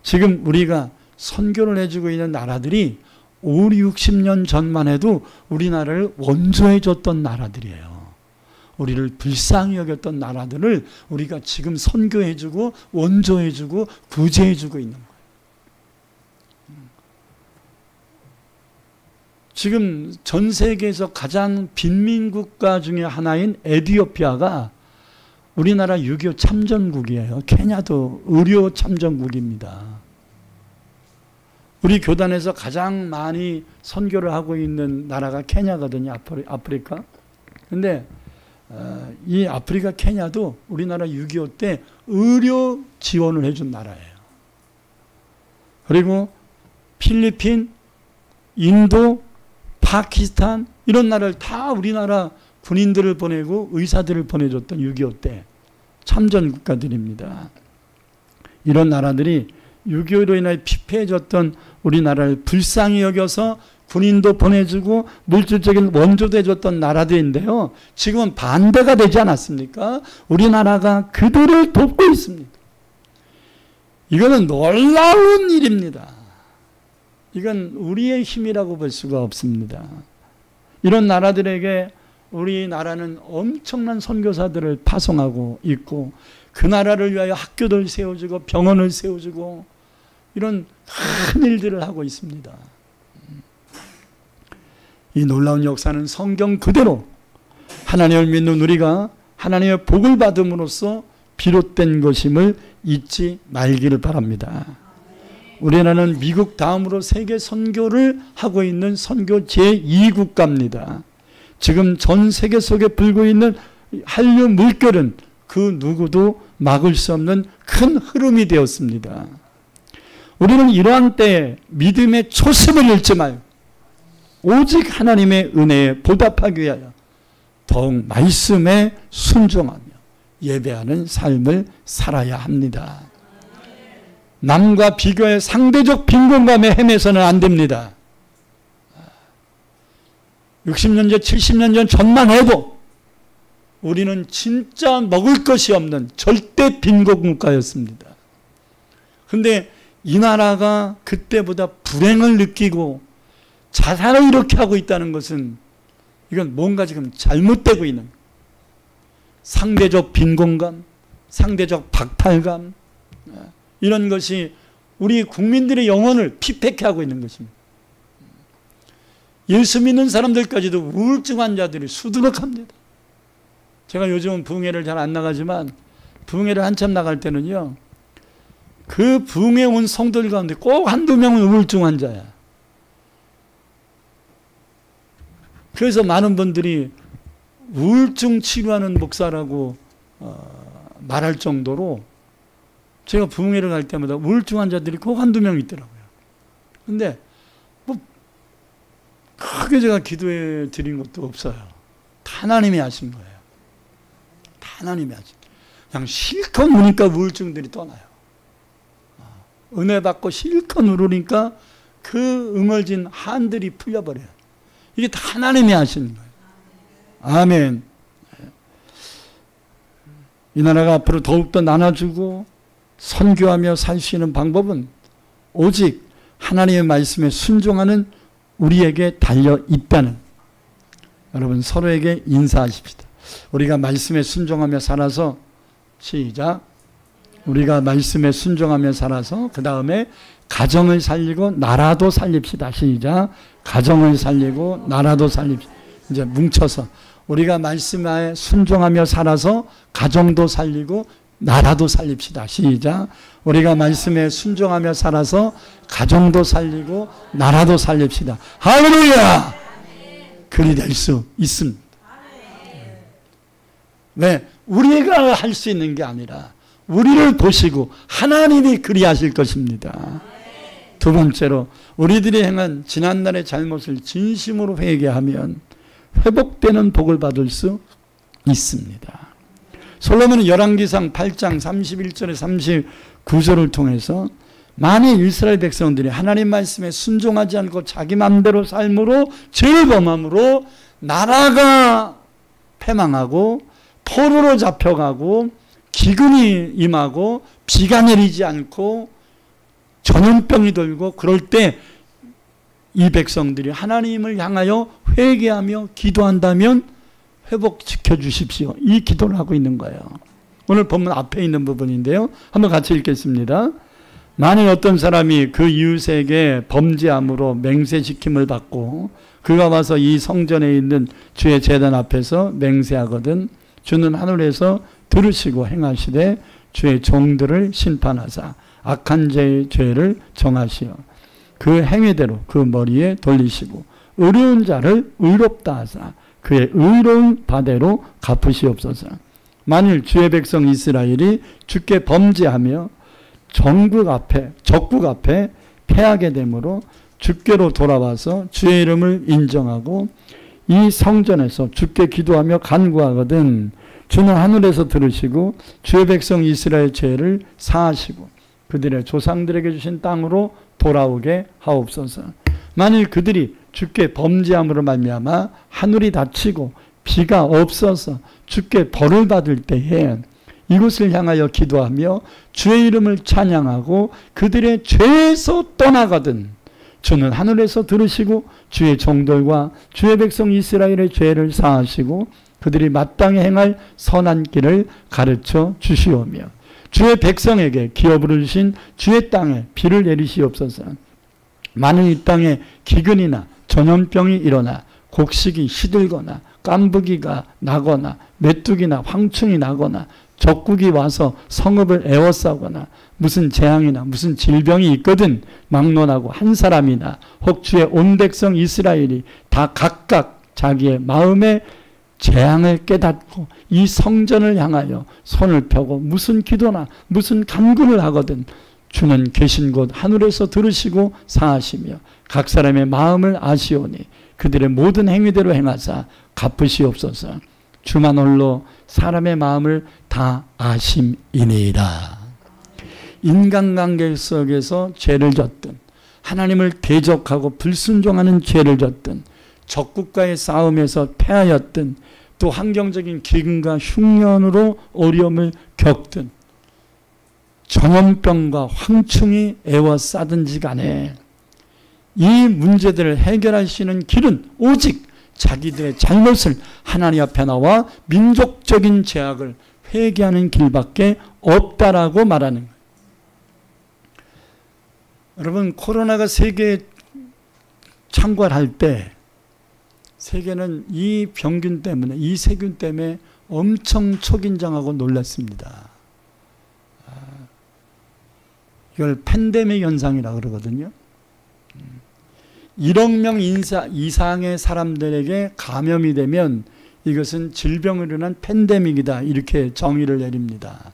Speaker 1: 지금 우리가 선교를 해주고 있는 나라들이 5, 60년 전만 해도 우리나라를 원조해줬던 나라들이에요. 우리를 불쌍히 여겼던 나라들을 우리가 지금 선교해주고 원조해주고 구제해주고 있는 거예요. 지금 전 세계에서 가장 빈민국가 중에 하나인 에티오피아가 우리나라 6.25 참전국이에요. 케냐도 의료 참전국입니다. 우리 교단에서 가장 많이 선교를 하고 있는 나라가 케냐거든요. 아프리카. 근데 이 아프리카 케냐도 우리나라 6.25 때 의료 지원을 해준 나라예요. 그리고 필리핀, 인도, 파키스탄 이런 나라를 다 우리나라 군인들을 보내고 의사들을 보내줬던 6.25 때 참전 국가들입니다. 이런 나라들이 6.25로 인하여 피폐해졌던 우리나라를 불쌍히 여겨서 군인도 보내주고 물질적인 원조도 해줬던 나라들인데요. 지금은 반대가 되지 않았습니까? 우리나라가 그들을 돕고 있습니다. 이거는 놀라운 일입니다. 이건 우리의 힘이라고 볼 수가 없습니다. 이런 나라들에게 우리나라는 엄청난 선교사들을 파송하고 있고 그 나라를 위하여 학교를 세워주고 병원을 세워주고 이런 큰 일들을 하고 있습니다. 이 놀라운 역사는 성경 그대로 하나님을 믿는 우리가 하나님의 복을 받음으로써 비롯된 것임을 잊지 말기를 바랍니다. 우리나라는 미국 다음으로 세계 선교를 하고 있는 선교 제2국가입니다. 지금 전 세계 속에 불고 있는 한류 물결은 그 누구도 막을 수 없는 큰 흐름이 되었습니다. 우리는 이러한 때에 믿음의 초심을 잃지 말고 오직 하나님의 은혜에 보답하기 위하여 더욱 말씀에 순종하며 예배하는 삶을 살아야 합니다. 남과 비교해 상대적 빈곤감에 헤매서는 안 됩니다. 60년 전, 70년 전 전만 해도 우리는 진짜 먹을 것이 없는 절대 빈곤 국가였습니다. 그런데 이 나라가 그때보다 불행을 느끼고 자살을 이렇게 하고 있다는 것은 이건 뭔가 지금 잘못되고 있는 상대적 빈곤감, 상대적 박탈감 이런 것이 우리 국민들의 영혼을 피폐케 하고 있는 것입니다. 예수 믿는 사람들까지도 우울증 환자들이 수두룩합니다. 제가 요즘은 부흥회를 잘 안 나가지만 부흥회를 한참 나갈 때는요. 그 부흥회 온 성도들 가운데 꼭 한두 명은 우울증 환자야. 그래서 많은 분들이 우울증 치료하는 목사라고 말할 정도로 제가 부흥회를 갈 때마다 우울증 환자들이 꼭 한두 명 있더라고요. 근데 뭐 크게 제가 기도해 드린 것도 없어요. 다 하나님이 하신 거예요. 다 하나님이 하신 거예요. 그냥 실컷 우니까 우울증들이 떠나요. 은혜 받고 실컷 누르니까 그 응어진 한들이 풀려버려요. 이게 다 하나님이 하시는 거예요. 아멘. 이 나라가 앞으로 더욱더 나눠주고 선교하며 살 수 있는 방법은 오직 하나님의 말씀에 순종하는 우리에게 달려 있다는, 여러분 서로에게 인사하십시다. 우리가 말씀에 순종하며 살아서, 시작, 우리가 말씀에 순종하며 살아서 그 다음에 가정을 살리고 나라도 살립시다. 시작, 가정을 살리고 나라도 살립시다. 이제 뭉쳐서 우리가 말씀에 순종하며 살아서 가정도 살리고 나라도 살립시다. 시작. 우리가 말씀에 순종하며 살아서 가정도 살리고 나라도 살립시다. 할렐루야! 그리 될 수 있습니다. 왜? 우리가 할 수 있는 게 아니라 우리를 보시고 하나님이 그리하실 것입니다. 두 번째로 우리들이 행한 지난날의 잘못을 진심으로 회개하면 회복되는 복을 받을 수 있습니다. 솔로몬은 열왕기상 8장 31절에 39절을 통해서 만일 이스라엘 백성들이 하나님 말씀에 순종하지 않고 자기 마음대로 삶으로 죄를 범함으로 나라가 패망하고 포로로 잡혀가고 기근이 임하고 비가 내리지 않고 전염병이 돌고 그럴 때 이 백성들이 하나님을 향하여 회개하며 기도한다면 회복시켜 주십시오. 이 기도를 하고 있는 거예요. 오늘 본문 앞에 있는 부분인데요. 한번 같이 읽겠습니다. 만일 어떤 사람이 그 이웃에게 범죄함으로 맹세시킴을 받고 그가 와서 이 성전에 있는 주의 제단 앞에서 맹세하거든 주는 하늘에서 들으시고 행하시되 주의 종들을 심판하사 악한 자의 죄를 정하시어 그 행위대로 그 머리에 돌리시고 의로운 자를 의롭다 하사 그의 의로운 바대로 갚으시옵소서. 만일 주의 백성 이스라엘이 주께 범죄하며 적국 앞에 패하게 되므로 주께로 돌아와서 주의 이름을 인정하고 이 성전에서 주께 기도하며 간구하거든 주는 하늘에서 들으시고 주의 백성 이스라엘 죄를 사하시고 그들의 조상들에게 주신 땅으로 돌아오게 하옵소서. 만일 그들이 주께 범죄함으로 말미암아 하늘이 닫히고 비가 없어서 주께 벌을 받을 때에 이곳을 향하여 기도하며 주의 이름을 찬양하고 그들의 죄에서 떠나거든 주는 하늘에서 들으시고 주의 종들과 주의 백성 이스라엘의 죄를 사하시고 그들이 마땅히 행할 선한 길을 가르쳐 주시오며 주의 백성에게 기업을 주신 주의 땅에 비를 내리시옵소서. 만일 이 땅에 기근이나 전염병이 일어나 곡식이 시들거나 깐부기가 나거나 메뚜기나 황충이 나거나 적국이 와서 성읍을 에워싸거나 무슨 재앙이나 무슨 질병이 있거든 막론하고 한 사람이나 혹 주의 온 백성 이스라엘이 다 각각 자기의 마음에 재앙을 깨닫고 이 성전을 향하여 손을 펴고 무슨 기도나 무슨 간구를 하거든 주는 계신 곳 하늘에서 들으시고 사하시며 각 사람의 마음을 아시오니 그들의 모든 행위대로 행하사 갚으시옵소서. 주만 홀로 사람의 마음을 다 아심이니이다. 인간관계 속에서 죄를 졌든 하나님을 대적하고 불순종하는 죄를 졌든 적국과의 싸움에서 패하였든 또 환경적인 기근과 흉년으로 어려움을 겪든 전염병과 황충이 에워싸든지 간에 이 문제들을 해결할 수 있는 길은 오직 자기들의 잘못을 하나님 앞에 나와 민족적인 죄악을 회개하는 길밖에 없다라고 말하는 거예요. 여러분 코로나가 세계에 창궐할 때 세계는 이 병균 때문에 이 세균 때문에 엄청 초긴장하고 놀랐습니다. 이걸 팬데믹 현상이라고 그러거든요. 1억 명 이상의 사람들에게 감염이 되면 이것은 질병으로 일어난 팬데믹이다 이렇게 정의를 내립니다.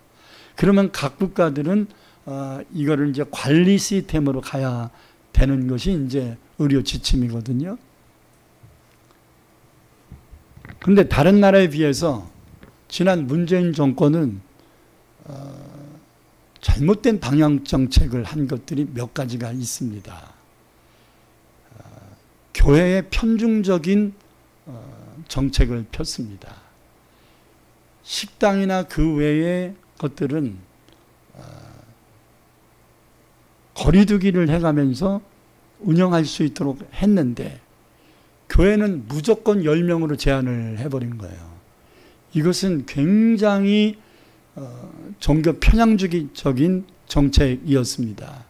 Speaker 1: 그러면 각 국가들은 이거를 이제 관리 시스템으로 가야 되는 것이 이제 의료 지침이거든요. 그런데 다른 나라에 비해서 지난 문재인 정권은 잘못된 방향 정책을 한 것들이 몇 가지가 있습니다. 교회에 편중적인 정책을 폈습니다. 식당이나 그 외의 것들은 거리두기를 해가면서 운영할 수 있도록 했는데 교회는 무조건 10명으로 제한을 해버린 거예요. 이것은 굉장히 종교 편향주의적인 정책이었습니다.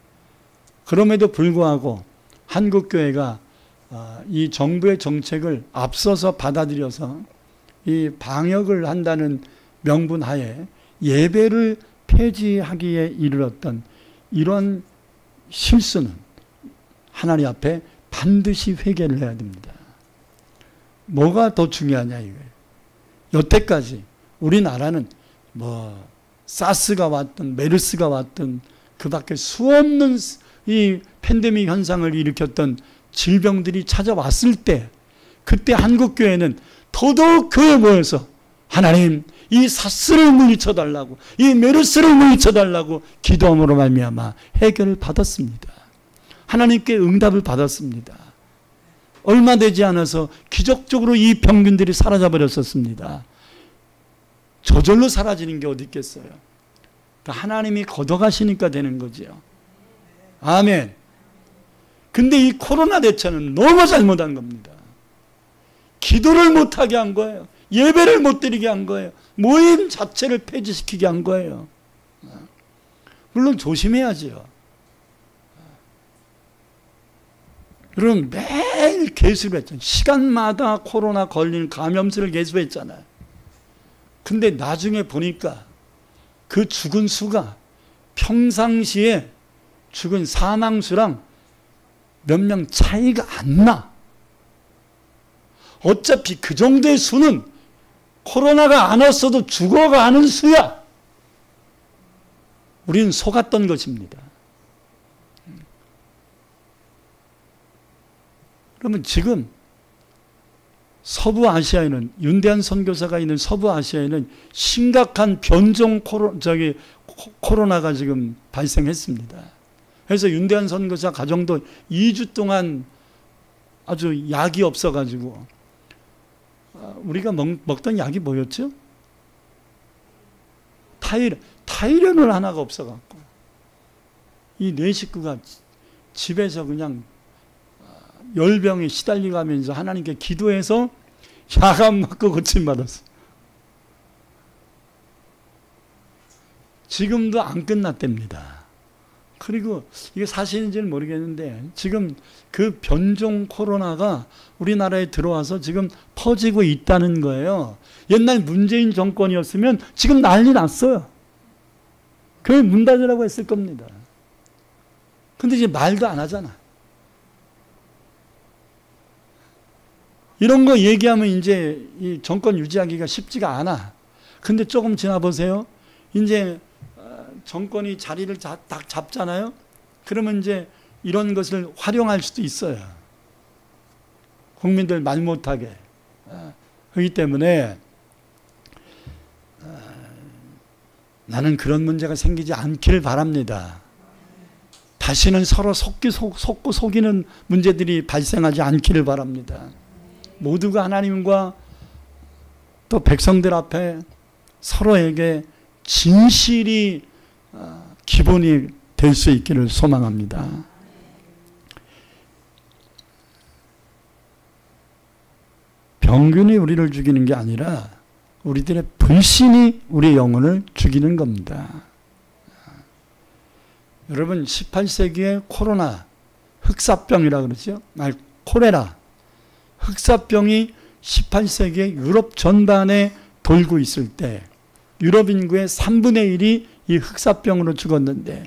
Speaker 1: 그럼에도 불구하고 한국교회가 이 정부의 정책을 앞서서 받아들여서 이 방역을 한다는 명분 하에 예배를 폐지하기에 이르렀던 이런 실수는 하나님 앞에 반드시 회개를 해야 됩니다. 뭐가 더 중요하냐 이거예요. 여태까지 우리나라는 뭐 사스가 왔든 메르스가 왔든 그 밖에 수없는 이 팬데믹 현상을 일으켰던 질병들이 찾아왔을 때 그때 한국교회는 더더욱 그에 모여서 하나님 이 사스를 물리쳐달라고 이 메르스를 물리쳐달라고 기도함으로 말미암아 해결을 받았습니다. 하나님께 응답을 받았습니다. 얼마 되지 않아서 기적적으로 이 병균들이 사라져버렸었습니다. 저절로 사라지는 게 어디 있겠어요. 그러니까 하나님이 걷어가시니까 되는 거지요. 아멘. 근데 이 코로나 대처는 너무 잘못한 겁니다. 기도를 못하게 한 거예요. 예배를 못 드리게 한 거예요. 모임 자체를 폐지시키게 한 거예요. 물론 조심해야지요. 여러분 매일 개수를 했잖아요. 시간마다 코로나 걸린 감염수를 개수했잖아요. 근데 나중에 보니까 그 죽은 수가 평상시에 죽은 사망수랑 몇 명 차이가 안 나. 어차피 그 정도의 수는 코로나가 안 왔어도 죽어가는 수야. 우리는 속았던 것입니다. 그러면 지금 서부 아시아에는 윤대한 선교사가 있는 서부 아시아에는 심각한 변종 코로나가 지금 발생했습니다. 그래서 윤대한 선교사 가정도 2주 동안 아주 약이 없어가지고 우리가 먹던 약이 뭐였죠? 타이레놀 하나가 없어갖고 이 네 식구가 집에서 그냥 열병에 시달려가면서 하나님께 기도해서 약 안 맞고 고침받았어. 지금도 안 끝났답니다. 그리고 이게 사실인지는 모르겠는데 지금 그 변종 코로나가 우리나라에 들어와서 지금 퍼지고 있다는 거예요. 옛날 문재인 정권이었으면 지금 난리 났어요. 교회 문 닫으라고 했을 겁니다. 근데 이제 말도 안 하잖아. 이런 거 얘기하면 이제 이 정권 유지하기가 쉽지가 않아. 근데 조금 지나보세요. 이제 정권이 자리를 딱 잡잖아요. 그러면 이제 이런 것을 활용할 수도 있어요. 국민들 말 못하게. 그렇기 때문에 나는 그런 문제가 생기지 않기를 바랍니다. 다시는 서로 속고 속이는 문제들이 발생하지 않기를 바랍니다. 모두가 하나님과 또 백성들 앞에 서로에게 진실이 기본이 될 수 있기를 소망합니다. 병균이 우리를 죽이는 게 아니라 우리들의 불신이 우리의 영혼을 죽이는 겁니다. 여러분 18세기에 코로나, 흑사병이라고 그러죠. 콜레라, 흑사병이 18세기에 유럽 전반에 돌고 있을 때 유럽 인구의 3분의 1이 이 흑사병으로 죽었는데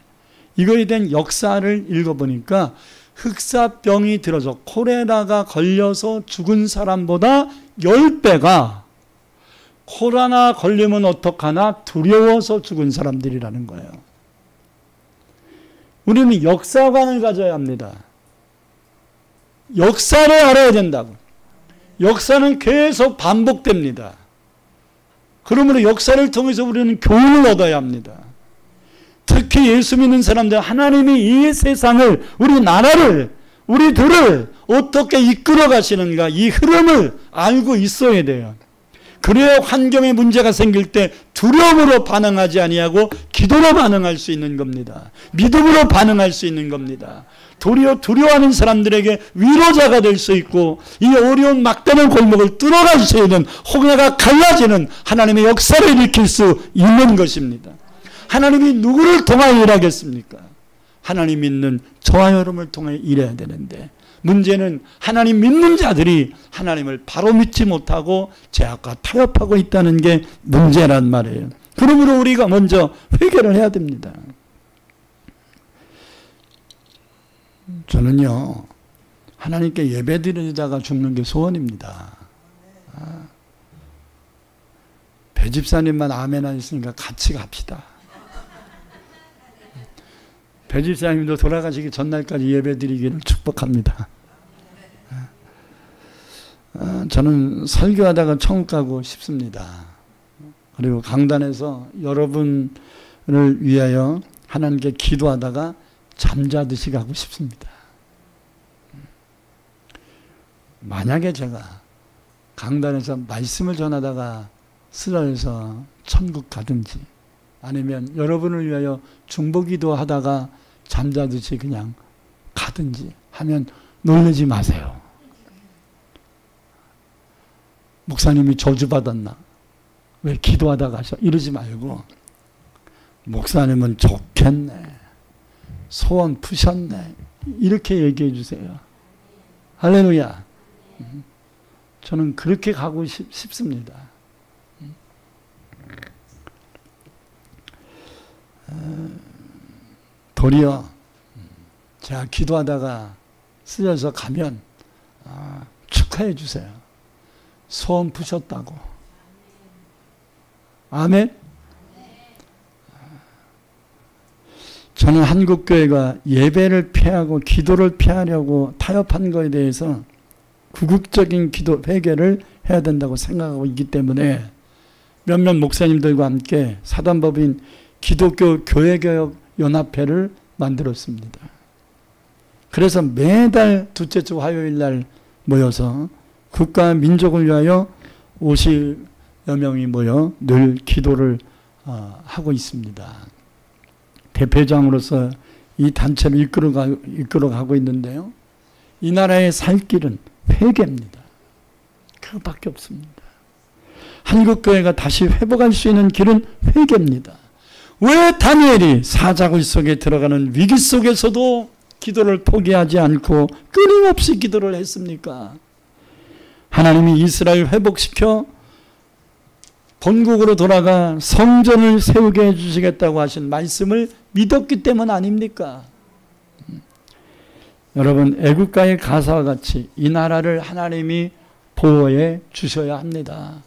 Speaker 1: 이거에 대한 역사를 읽어보니까 흑사병이 들어서 콜레라가 걸려서 죽은 사람보다 10배가 코로나 걸리면 어떡하나 두려워서 죽은 사람들이라는 거예요. 우리는 역사관을 가져야 합니다. 역사를 알아야 된다고. 역사는 계속 반복됩니다. 그러므로 역사를 통해서 우리는 교훈을 얻어야 합니다. 특히 예수 믿는 사람들, 하나님이 이 세상을, 우리나라를, 우리들을 어떻게 이끌어 가시는가, 이 흐름을 알고 있어야 돼요. 그래야 환경에 문제가 생길 때 두려움으로 반응하지 아니하고 기도로 반응할 수 있는 겁니다. 믿음으로 반응할 수 있는 겁니다. 도리어 두려워하는 사람들에게 위로자가 될 수 있고 이 어려운 막다른 골목을 뚫어갈 수 있는, 홍해가 갈라지는 하나님의 역사를 일으킬 수 있는 것입니다. 하나님이 누구를 통하여 일하겠습니까? 하나님 믿는 저와 여러분을 통해 일해야 되는데 문제는 하나님 믿는 자들이 하나님을 바로 믿지 못하고 죄악과 타협하고 있다는 게 문제란 말이에요. 그러므로 우리가 먼저 회개를 해야 됩니다. 저는요, 하나님께 예배드리다가 죽는 게 소원입니다. 배 집사님만 아멘 하셨으니까 같이 갑시다. 배 집사님도 돌아가시기 전날까지 예배드리기를 축복합니다. 저는 설교하다가 천국 가고 싶습니다. 그리고 강단에서 여러분을 위하여 하나님께 기도하다가 잠자듯이 가고 싶습니다. 만약에 제가 강단에서 말씀을 전하다가 쓰러져서 천국 가든지 아니면 여러분을 위하여 중보기도 하다가 잠자듯이 그냥 가든지 하면 놀라지 마세요. 목사님이 저주받았나? 왜 기도하다가 가셔? 이러지 말고 목사님은 좋겠네. 소원 푸셨네. 이렇게 얘기해 주세요. 할렐루야. 저는 그렇게 가고 싶습니다. 도리어 제가 기도하다가 쓰여서 가면 축하해 주세요. 소원 푸셨다고. 아멘. 저는 한국교회가 예배를 피하고 기도를 피하려고 타협한 것에 대해서 궁극적인 기도 회개를 해야 된다고 생각하고 있기 때문에 몇몇 목사님들과 함께 사단법인 기독교 교회개혁 연합회를 만들었습니다. 그래서 매달 둘째 주 화요일 날 모여서 국가와 민족을 위하여 50여 명이 모여 늘 기도를 하고 있습니다. 대표장으로서 이 단체를 이끌어가고 있는데요. 이 나라의 살 길은 회개입니다. 그것밖에 없습니다. 한국교회가 다시 회복할 수 있는 길은 회개입니다. 왜 다니엘이 사자굴 속에 들어가는 위기 속에서도 기도를 포기하지 않고 끊임없이 기도를 했습니까? 하나님이 이스라엘 회복시켜 본국으로 돌아가 성전을 세우게 해주시겠다고 하신 말씀을 믿었기 때문 아닙니까? 여러분, 애국가의 가사와 같이 이 나라를 하나님이 보호해 주셔야 합니다.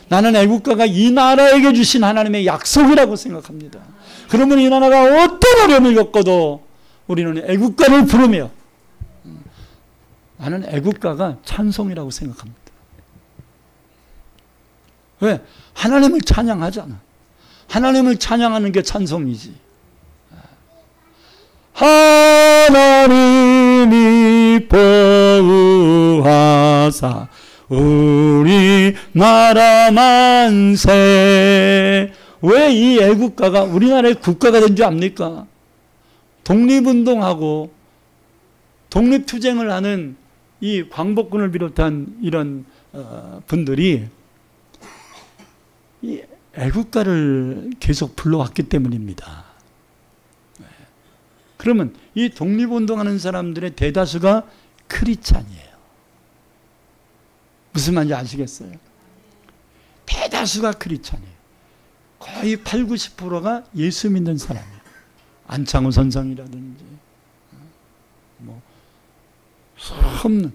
Speaker 1: 나는 애국가가 이 나라에게 주신 하나님의 약속이라고 생각합니다. 그러면 이 나라가 어떤 어려움을 겪어도 우리는 애국가를 부르며, 나는 애국가가 찬송이라고 생각합니다. 왜? 하나님을 찬양하잖아. 하나님을 찬양하는 게 찬송이지. 하나님이 보호하사 우리 나라 만세. 왜 이 애국가가 우리나라의 국가가 된 줄 압니까? 독립운동하고 독립투쟁을 하는 이 광복군을 비롯한 이런 분들이 이 애국가를 계속 불러왔기 때문입니다. 그러면 이 독립운동하는 사람들의 대다수가 크리스찬이에요. 무슨 말인지 아시겠어요? 대다수가 크리스찬이에요. 거의 8, 90%가 예수 믿는 사람이에요. 안창호 선생이라든지 뭐 수없는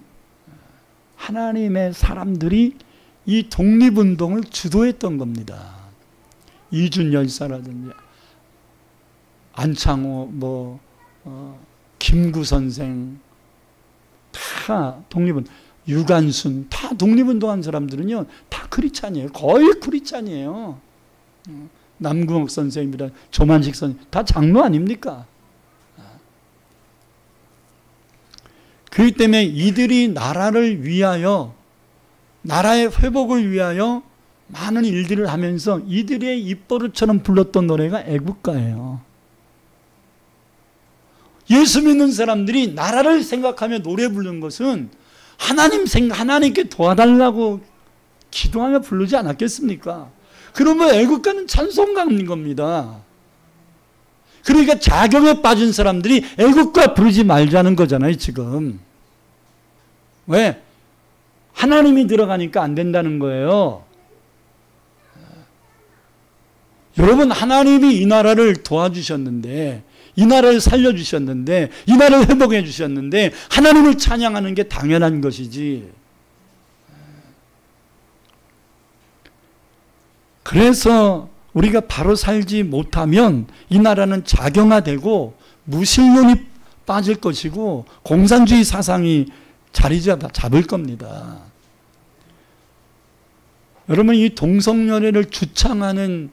Speaker 1: 하나님의 사람들이 이 독립운동을 주도했던 겁니다. 이준 열사라든지 안창호, 김구 선생 다 독립운동, 유관순 다 독립운동한 사람들은요 다 크리스찬이에요. 거의 크리스찬이에요. 남궁옥 선생님이랑 조만식 선생님 다 장로 아닙니까? 그렇기 때문에 이들이 나라를 위하여, 나라의 회복을 위하여 많은 일들을 하면서 이들의 입버릇처럼 불렀던 노래가 애국가예요. 예수 믿는 사람들이 나라를 생각하며 노래 부르는 것은 하나님께 도와달라고 기도하며 부르지 않았겠습니까? 그러면 애국가는 찬송가인 겁니다. 그러니까 자경에 빠진 사람들이 애국가 부르지 말자는 거잖아요, 지금. 왜? 하나님이 들어가니까 안 된다는 거예요. 여러분, 하나님이 이 나라를 도와주셨는데, 이 나라를 살려주셨는데, 이 나라를 회복해 주셨는데 하나님을 찬양하는 게 당연한 것이지. 그래서 우리가 바로 살지 못하면 이 나라는 자경화되고 무신론이 빠질 것이고 공산주의 사상이 자리 잡을 겁니다. 여러분, 이 동성연애를 주창하는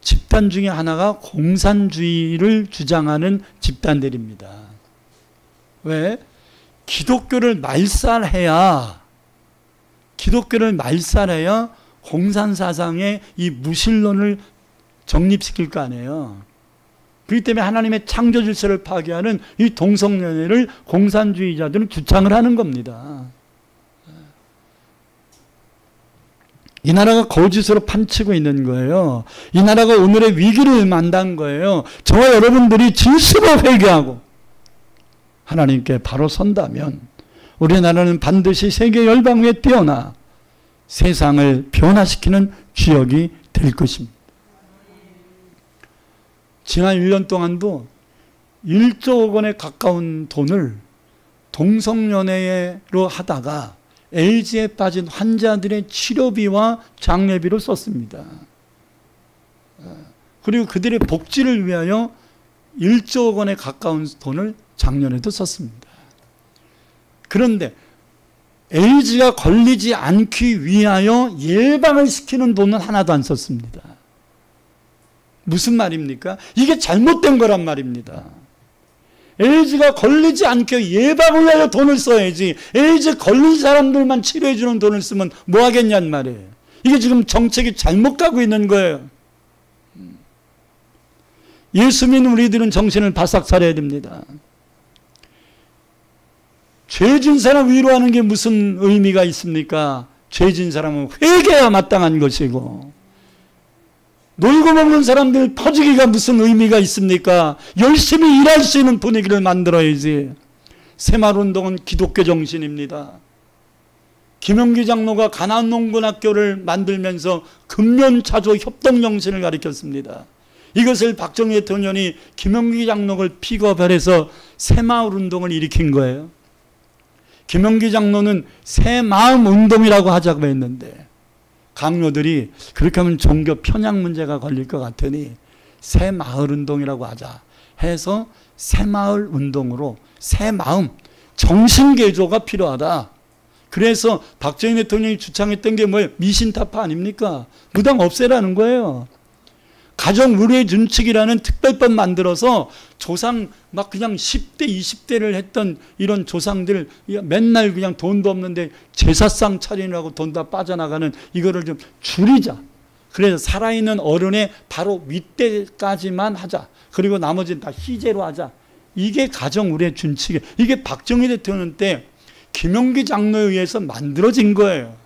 Speaker 1: 집단 중에 하나가 공산주의를 주장하는 집단들입니다. 왜? 기독교를 말살해야 공산사상의 이 무신론을 정립시킬 거 아니에요. 그렇기 때문에 하나님의 창조 질서를 파괴하는 이 동성연애를 공산주의자들은 주창을 하는 겁니다. 이 나라가 거짓으로 판치고 있는 거예요. 이 나라가 오늘의 위기를 만난 거예요. 저와 여러분들이 진심으로 회개하고 하나님께 바로 선다면 우리나라는 반드시 세계 열방에 뛰어나 세상을 변화시키는 주역이 될 것입니다. 지난 1년 동안도 1조 원에 가까운 돈을 동성연애로 하다가 에이즈에 빠진 환자들의 치료비와 장례비로 썼습니다. 그리고 그들의 복지를 위하여 1조 원에 가까운 돈을 작년에도 썼습니다. 그런데 에이즈가 걸리지 않기 위하여 예방을 시키는 돈은 하나도 안 썼습니다. 무슨 말입니까? 이게 잘못된 거란 말입니다. 에이즈가 걸리지 않게 예방을 위하여 돈을 써야지 에이즈 걸린 사람들만 치료해 주는 돈을 쓰면 뭐 하겠냐는 말이에요. 이게 지금 정책이 잘못 가고 있는 거예요. 예수 믿는 우리들은 정신을 바싹 차려야 됩니다. 죄진 사람 위로하는 게 무슨 의미가 있습니까? 죄진 사람은 회개해야 마땅한 것이고 놀고 먹는 사람들 퍼주기가 무슨 의미가 있습니까? 열심히 일할 수 있는 분위기를 만들어야지. 새마을운동은 기독교 정신입니다. 김영기 장로가 가난농군학교를 만들면서 근면차조 협동정신을 가르쳤습니다. 이것을 박정희 대통령이 김영기 장로를 픽업해서 새마을운동을 일으킨 거예요. 김영기 장로는 새마음운동이라고 하자고 했는데 강요들이 그렇게 하면 종교 편향 문제가 걸릴 것 같으니 새마을운동이라고 하자 해서 새마을운동으로 새마음, 정신개조가 필요하다. 그래서 박정희 대통령이 주창했던 게 뭐예요? 미신타파 아닙니까? 무당 없애라는 거예요. 가정의례준칙이라는 특별법 만들어서 조상 막 그냥 10대 20대를 했던 이런 조상들 맨날 그냥 돈도 없는데 제사상 차리느라고 돈 다 빠져나가는 이거를 좀 줄이자. 그래서 살아있는 어른의 바로 윗대까지만 하자. 그리고 나머지는 다 희재로 하자. 이게 가정의례준칙이에요. 이게 박정희 대통령 때 김용기 장로에 의해서 만들어진 거예요.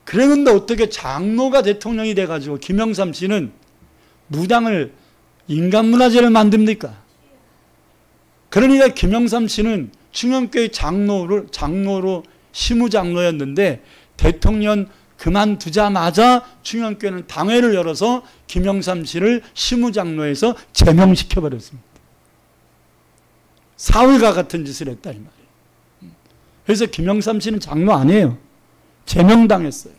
Speaker 1: 그랬는데 어떻게 장로가 대통령이 돼가지고 김영삼 씨는 무당을 인간문화재를 만듭니까? 그러니까 김영삼 씨는 충영교회 장로로 시무장로였는데 대통령 그만두자마자 충영교회는 당회를 열어서 김영삼 씨를 시무장로에서 제명시켜버렸습니다. 사흘과 같은 짓을 했다 이 말이에요. 그래서 김영삼 씨는 장로 아니에요. 제명당했어요.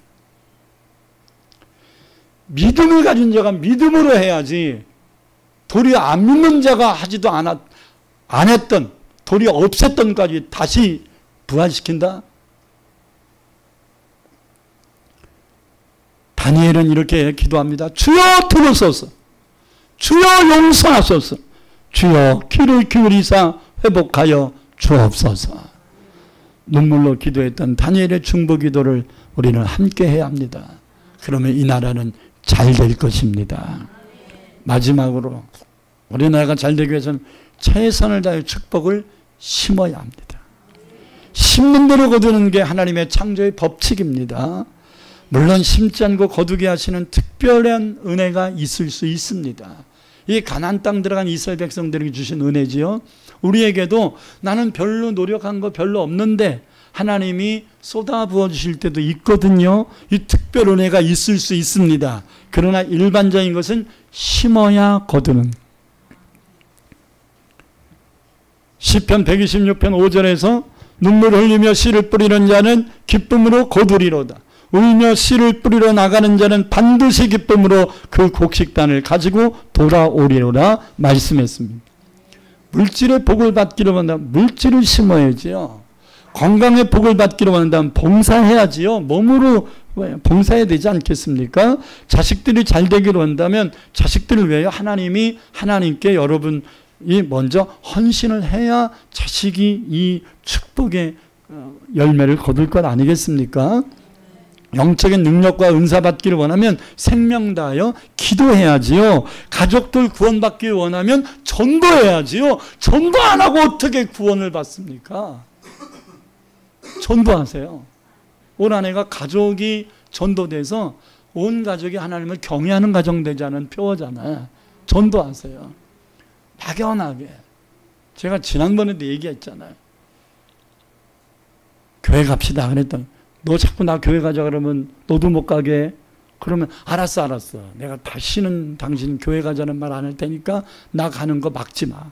Speaker 1: 믿음을 가진 자가 믿음으로 해야지 도리어 안 믿는 자가 하지도 안 했던 도리어 없앴던 까지 다시 부활시킨다. 다니엘은 이렇게 기도합니다. 주여 들으소서. 주여 용서하소서. 주여 귀를 기울이사 회복하여 주옵소서. 눈물로 기도했던 다니엘의 중보 기도를 우리는 함께 해야 합니다. 그러면 이 나라는 잘 될 것입니다. 마지막으로 우리나라가 잘 되기 위해서는 최선을 다해 축복을 심어야 합니다. 심는 대로 거두는 게 하나님의 창조의 법칙입니다. 물론 심지 않고 거두게 하시는 특별한 은혜가 있을 수 있습니다. 이 가나안 땅 들어간 이스라엘 백성들에게 주신 은혜지요. 우리에게도 나는 별로 노력한 거 별로 없는데 하나님이 쏟아부어 주실 때도 있거든요. 이 특별 은혜가 있을 수 있습니다. 그러나 일반적인 것은 심어야 거두는. 시편 126편 5절에서 눈물 흘리며 씨를 뿌리는 자는 기쁨으로 거두리로다. 울며 씨를 뿌리러 나가는 자는 반드시 기쁨으로 그 곡식단을 가지고 돌아오리로라 말씀했습니다. 물질의 복을 받기로 원한다면 물질을 심어야지요. 건강의 복을 받기로 원한다면 봉사해야지요. 몸으로 봉사해야 되지 않겠습니까? 자식들이 잘 되기로 한다면 자식들을 위하여 하나님이 하나님께 여러분이 먼저 헌신을 해야 자식이 이 축복의 열매를 거둘 것 아니겠습니까? 영적인 능력과 은사 받기를 원하면 생명 다하여 기도해야지요. 가족들 구원받기를 원하면 전도해야지요. 전도 안 하고 어떻게 구원을 받습니까? 전도하세요. 올 한해가 가족이 전도돼서 온 가족이 하나님을 경외하는 가정 되자는 표어잖아요. 전도하세요. 막연하게. 제가 지난번에도 얘기했잖아요. 교회 갑시다 그랬더니 너 자꾸 나 교회 가자 그러면 너도 못 가게. 그러면 알았어. 내가 다시는 당신 교회 가자는 말 안 할 테니까 나 가는 거 막지 마.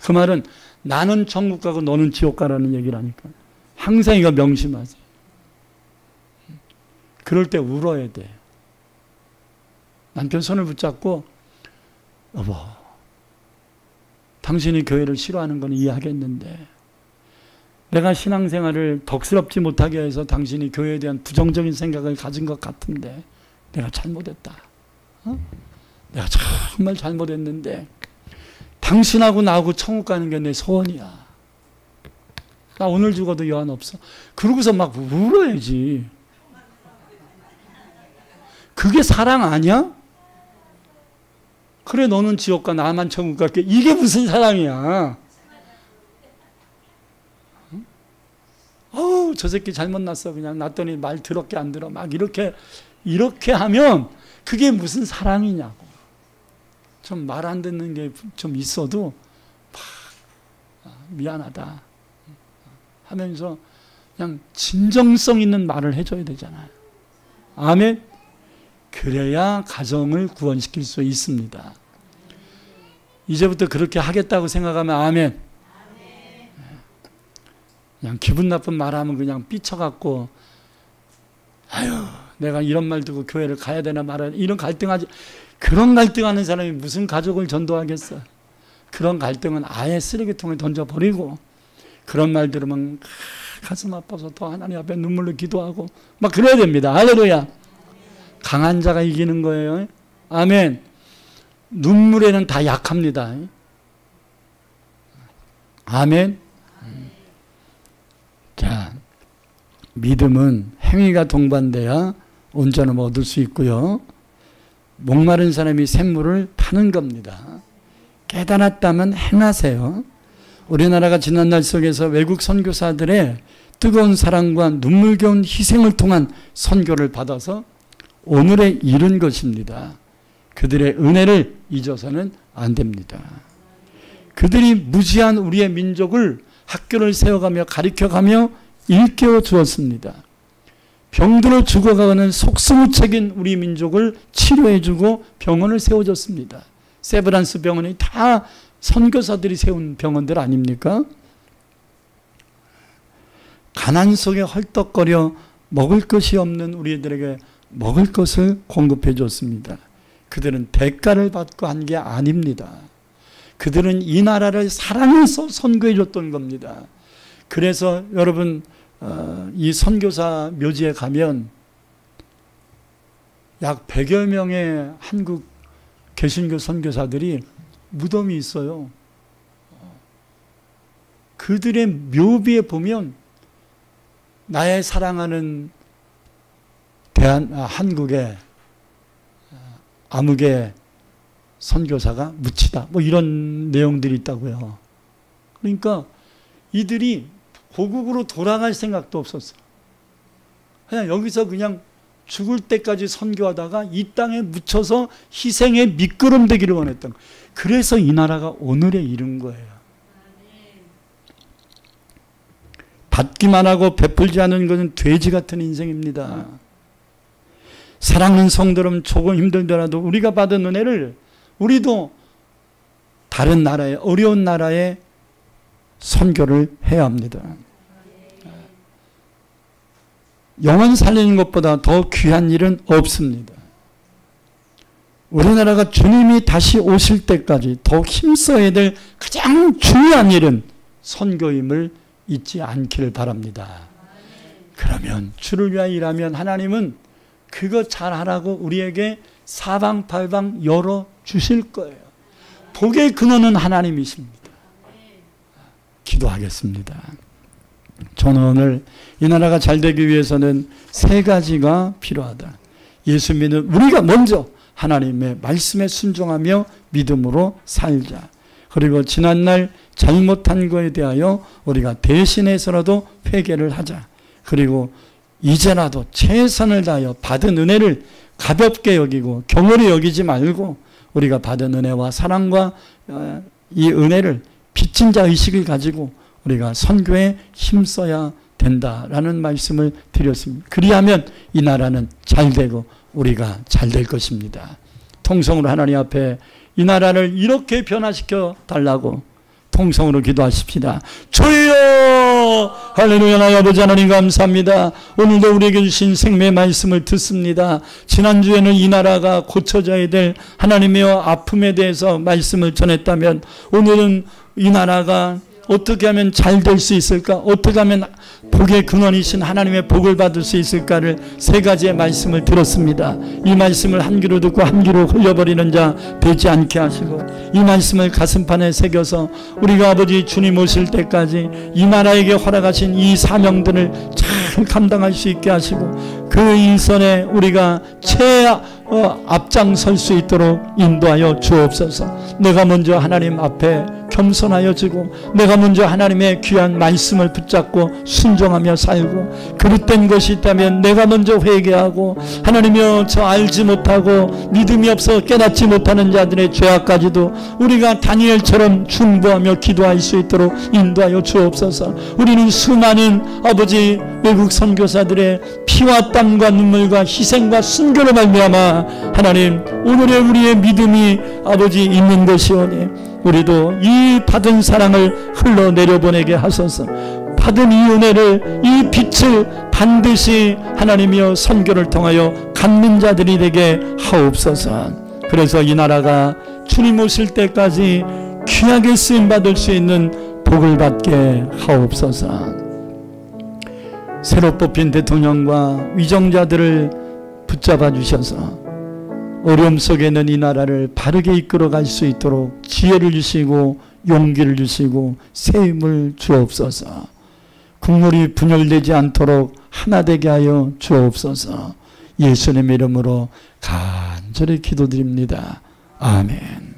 Speaker 1: 그 말은 나는 천국 가고 너는 지옥 가라는 얘기라니까. 항상 이거 명심하세요. 그럴 때 울어야 돼. 남편 손을 붙잡고 여보, 당신이 교회를 싫어하는 건 이해하겠는데 내가 신앙생활을 덕스럽지 못하게 해서 당신이 교회에 대한 부정적인 생각을 가진 것 같은데 내가 잘못했다. 내가 정말 잘못했는데 당신하고 나하고 천국 가는 게 내 소원이야. 나 오늘 죽어도 여한 없어. 그러고서 막 울어야지. 그게 사랑 아니야? 그래 너는 지옥 가 나만 천국 갈게. 이게 무슨 사랑이야? 저 새끼 잘못 났어. 그냥 났더니 말 더럽게 안 들어. 막 이렇게 하면 그게 무슨 사랑이냐고. 좀 말 안 듣는 게 좀 있어도 미안하다 하면서 그냥 진정성 있는 말을 해줘야 되잖아요. 아멘. 그래야 가정을 구원시킬 수 있습니다. 이제부터 그렇게 하겠다고 생각하면 아멘. 그냥 기분 나쁜 말하면 그냥 삐쳐갖고 아유 내가 이런 말 듣고 교회를 가야 되나 말아야 되나 이런 갈등하지. 그런 갈등하는 사람이 무슨 가족을 전도하겠어. 그런 갈등은 아예 쓰레기통에 던져버리고 그런 말 들으면 가슴 아파서 더 하나님 앞에 눈물로 기도하고 막 그래야 됩니다. 할렐루야. 강한 자가 이기는 거예요. 아멘. 눈물에는 다 약합니다. 아멘. 자, 믿음은 행위가 동반돼야 온전함을 얻을 수 있고요. 목마른 사람이 샘물을 파는 겁니다. 깨달았다면 행하세요. 우리나라가 지난날 속에서 외국 선교사들의 뜨거운 사랑과 눈물겨운 희생을 통한 선교를 받아서 오늘에 이른 것입니다. 그들의 은혜를 잊어서는 안 됩니다. 그들이 무지한 우리의 민족을 학교를 세워가며 가르쳐가며 일깨워 주었습니다. 병들어 죽어가는 속수무책인 우리 민족을 치료해주고 병원을 세워줬습니다. 세브란스 병원이 다 선교사들이 세운 병원들 아닙니까? 가난 속에 헐떡거려 먹을 것이 없는 우리들에게 먹을 것을 공급해 줬습니다. 그들은 대가를 받고 한 게 아닙니다. 그들은 이 나라를 사랑해서 선교해 줬던 겁니다. 그래서 여러분 이 선교사 묘지에 가면 약 100여 명의 한국 개신교 선교사들이 무덤이 있어요. 그들의 묘비에 보면 나의 사랑하는 한국의 암흑의 선교사가 묻히다. 뭐 이런 내용들이 있다고요. 그러니까 이들이 고국으로 돌아갈 생각도 없었어. 그냥 여기서 그냥 죽을 때까지 선교하다가 이 땅에 묻혀서 희생의 미끄럼 되기를 원했던 거예요. 그래서 이 나라가 오늘에 이른 거예요. 받기만 하고 베풀지 않은 것은 돼지 같은 인생입니다. 사랑하는 성도름 조금 힘들더라도 우리가 받은 은혜를 우리도 다른 나라에, 어려운 나라에 선교를 해야 합니다. 영혼 살리는 것보다 더 귀한 일은 없습니다. 우리나라가 주님이 다시 오실 때까지 더욱 힘써야 될 가장 중요한 일은 선교임을 잊지 않기를 바랍니다. 그러면 주를 위하여 일하면 하나님은 그거 잘하라고 우리에게 사방팔방 열어주실 거예요. 복의 근원은 하나님이십니다. 기도하겠습니다. 저는 오늘 이 나라가 잘 되기 위해서는 세 가지가 필요하다. 예수 믿는 우리가 먼저 하나님의 말씀에 순종하며 믿음으로 살자. 그리고 지난날 잘못한 것에 대하여 우리가 대신해서라도 회개를 하자. 그리고 이제라도 최선을 다하여 받은 은혜를 가볍게 여기고 경홀히 여기지 말고 우리가 받은 은혜와 사랑과 이 은혜를 빚진 자 의식을 가지고 우리가 선교에 힘써야 된다라는 말씀을 드렸습니다. 그리하면 이 나라는 잘 되고 우리가 잘 될 것입니다. 통성으로 하나님 앞에 이 나라를 이렇게 변화시켜 달라고 통성으로 기도하십시다. 주여! 할렐루야. 나의 아버지 하나님 감사합니다. 오늘도 우리에게 주신 생명의 말씀을 듣습니다. 지난주에는 이 나라가 고쳐져야 될 하나님의 아픔에 대해서 말씀을 전했다면 오늘은 이 나라가 어떻게 하면 잘 될 수 있을까? 어떻게 하면 복의 근원이신 하나님의 복을 받을 수 있을까를 세 가지의 말씀을 들었습니다. 이 말씀을 한 귀로 듣고 한 귀로 흘려버리는 자 되지 않게 하시고 이 말씀을 가슴판에 새겨서 우리가 아버지 주님 오실 때까지 이 나라에게 허락하신 이 사명들을 잘 감당할 수 있게 하시고 그 일선에 우리가 앞장설 수 있도록 인도하여 주옵소서. 내가 먼저 하나님 앞에 겸손하여 지고 내가 먼저 하나님의 귀한 말씀을 붙잡고 순종하며 살고 그릇된 것이 있다면 내가 먼저 회개하고 하나님이여 저 알지 못하고 믿음이 없어 깨닫지 못하는 자들의 죄악까지도 우리가 다니엘처럼 중보하며 기도할 수 있도록 인도하여 주옵소서. 우리는 수많은 아버지 외국 선교사들의 피와 땀과 눈물과 희생과 순교로 말미암아 하나님 오늘의 우리의 믿음이 아버지 있는 것이오니 우리도 이 받은 사랑을 흘러내려보내게 하소서. 받은 이 은혜를 이 빛을 반드시 하나님이여 선교를 통하여 갖는 자들이 되게 하옵소서. 그래서 이 나라가 주님 오실 때까지 귀하게 쓰임받을 수 있는 복을 받게 하옵소서. 새로 뽑힌 대통령과 위정자들을 붙잡아 주셔서 어려움 속에 있는 이 나라를 바르게 이끌어갈 수 있도록 지혜를 주시고 용기를 주시고 세임을 주옵소서. 국물이 분열되지 않도록 하나 되게 하여 주옵소서. 예수님의 이름으로 간절히 기도드립니다. 아멘.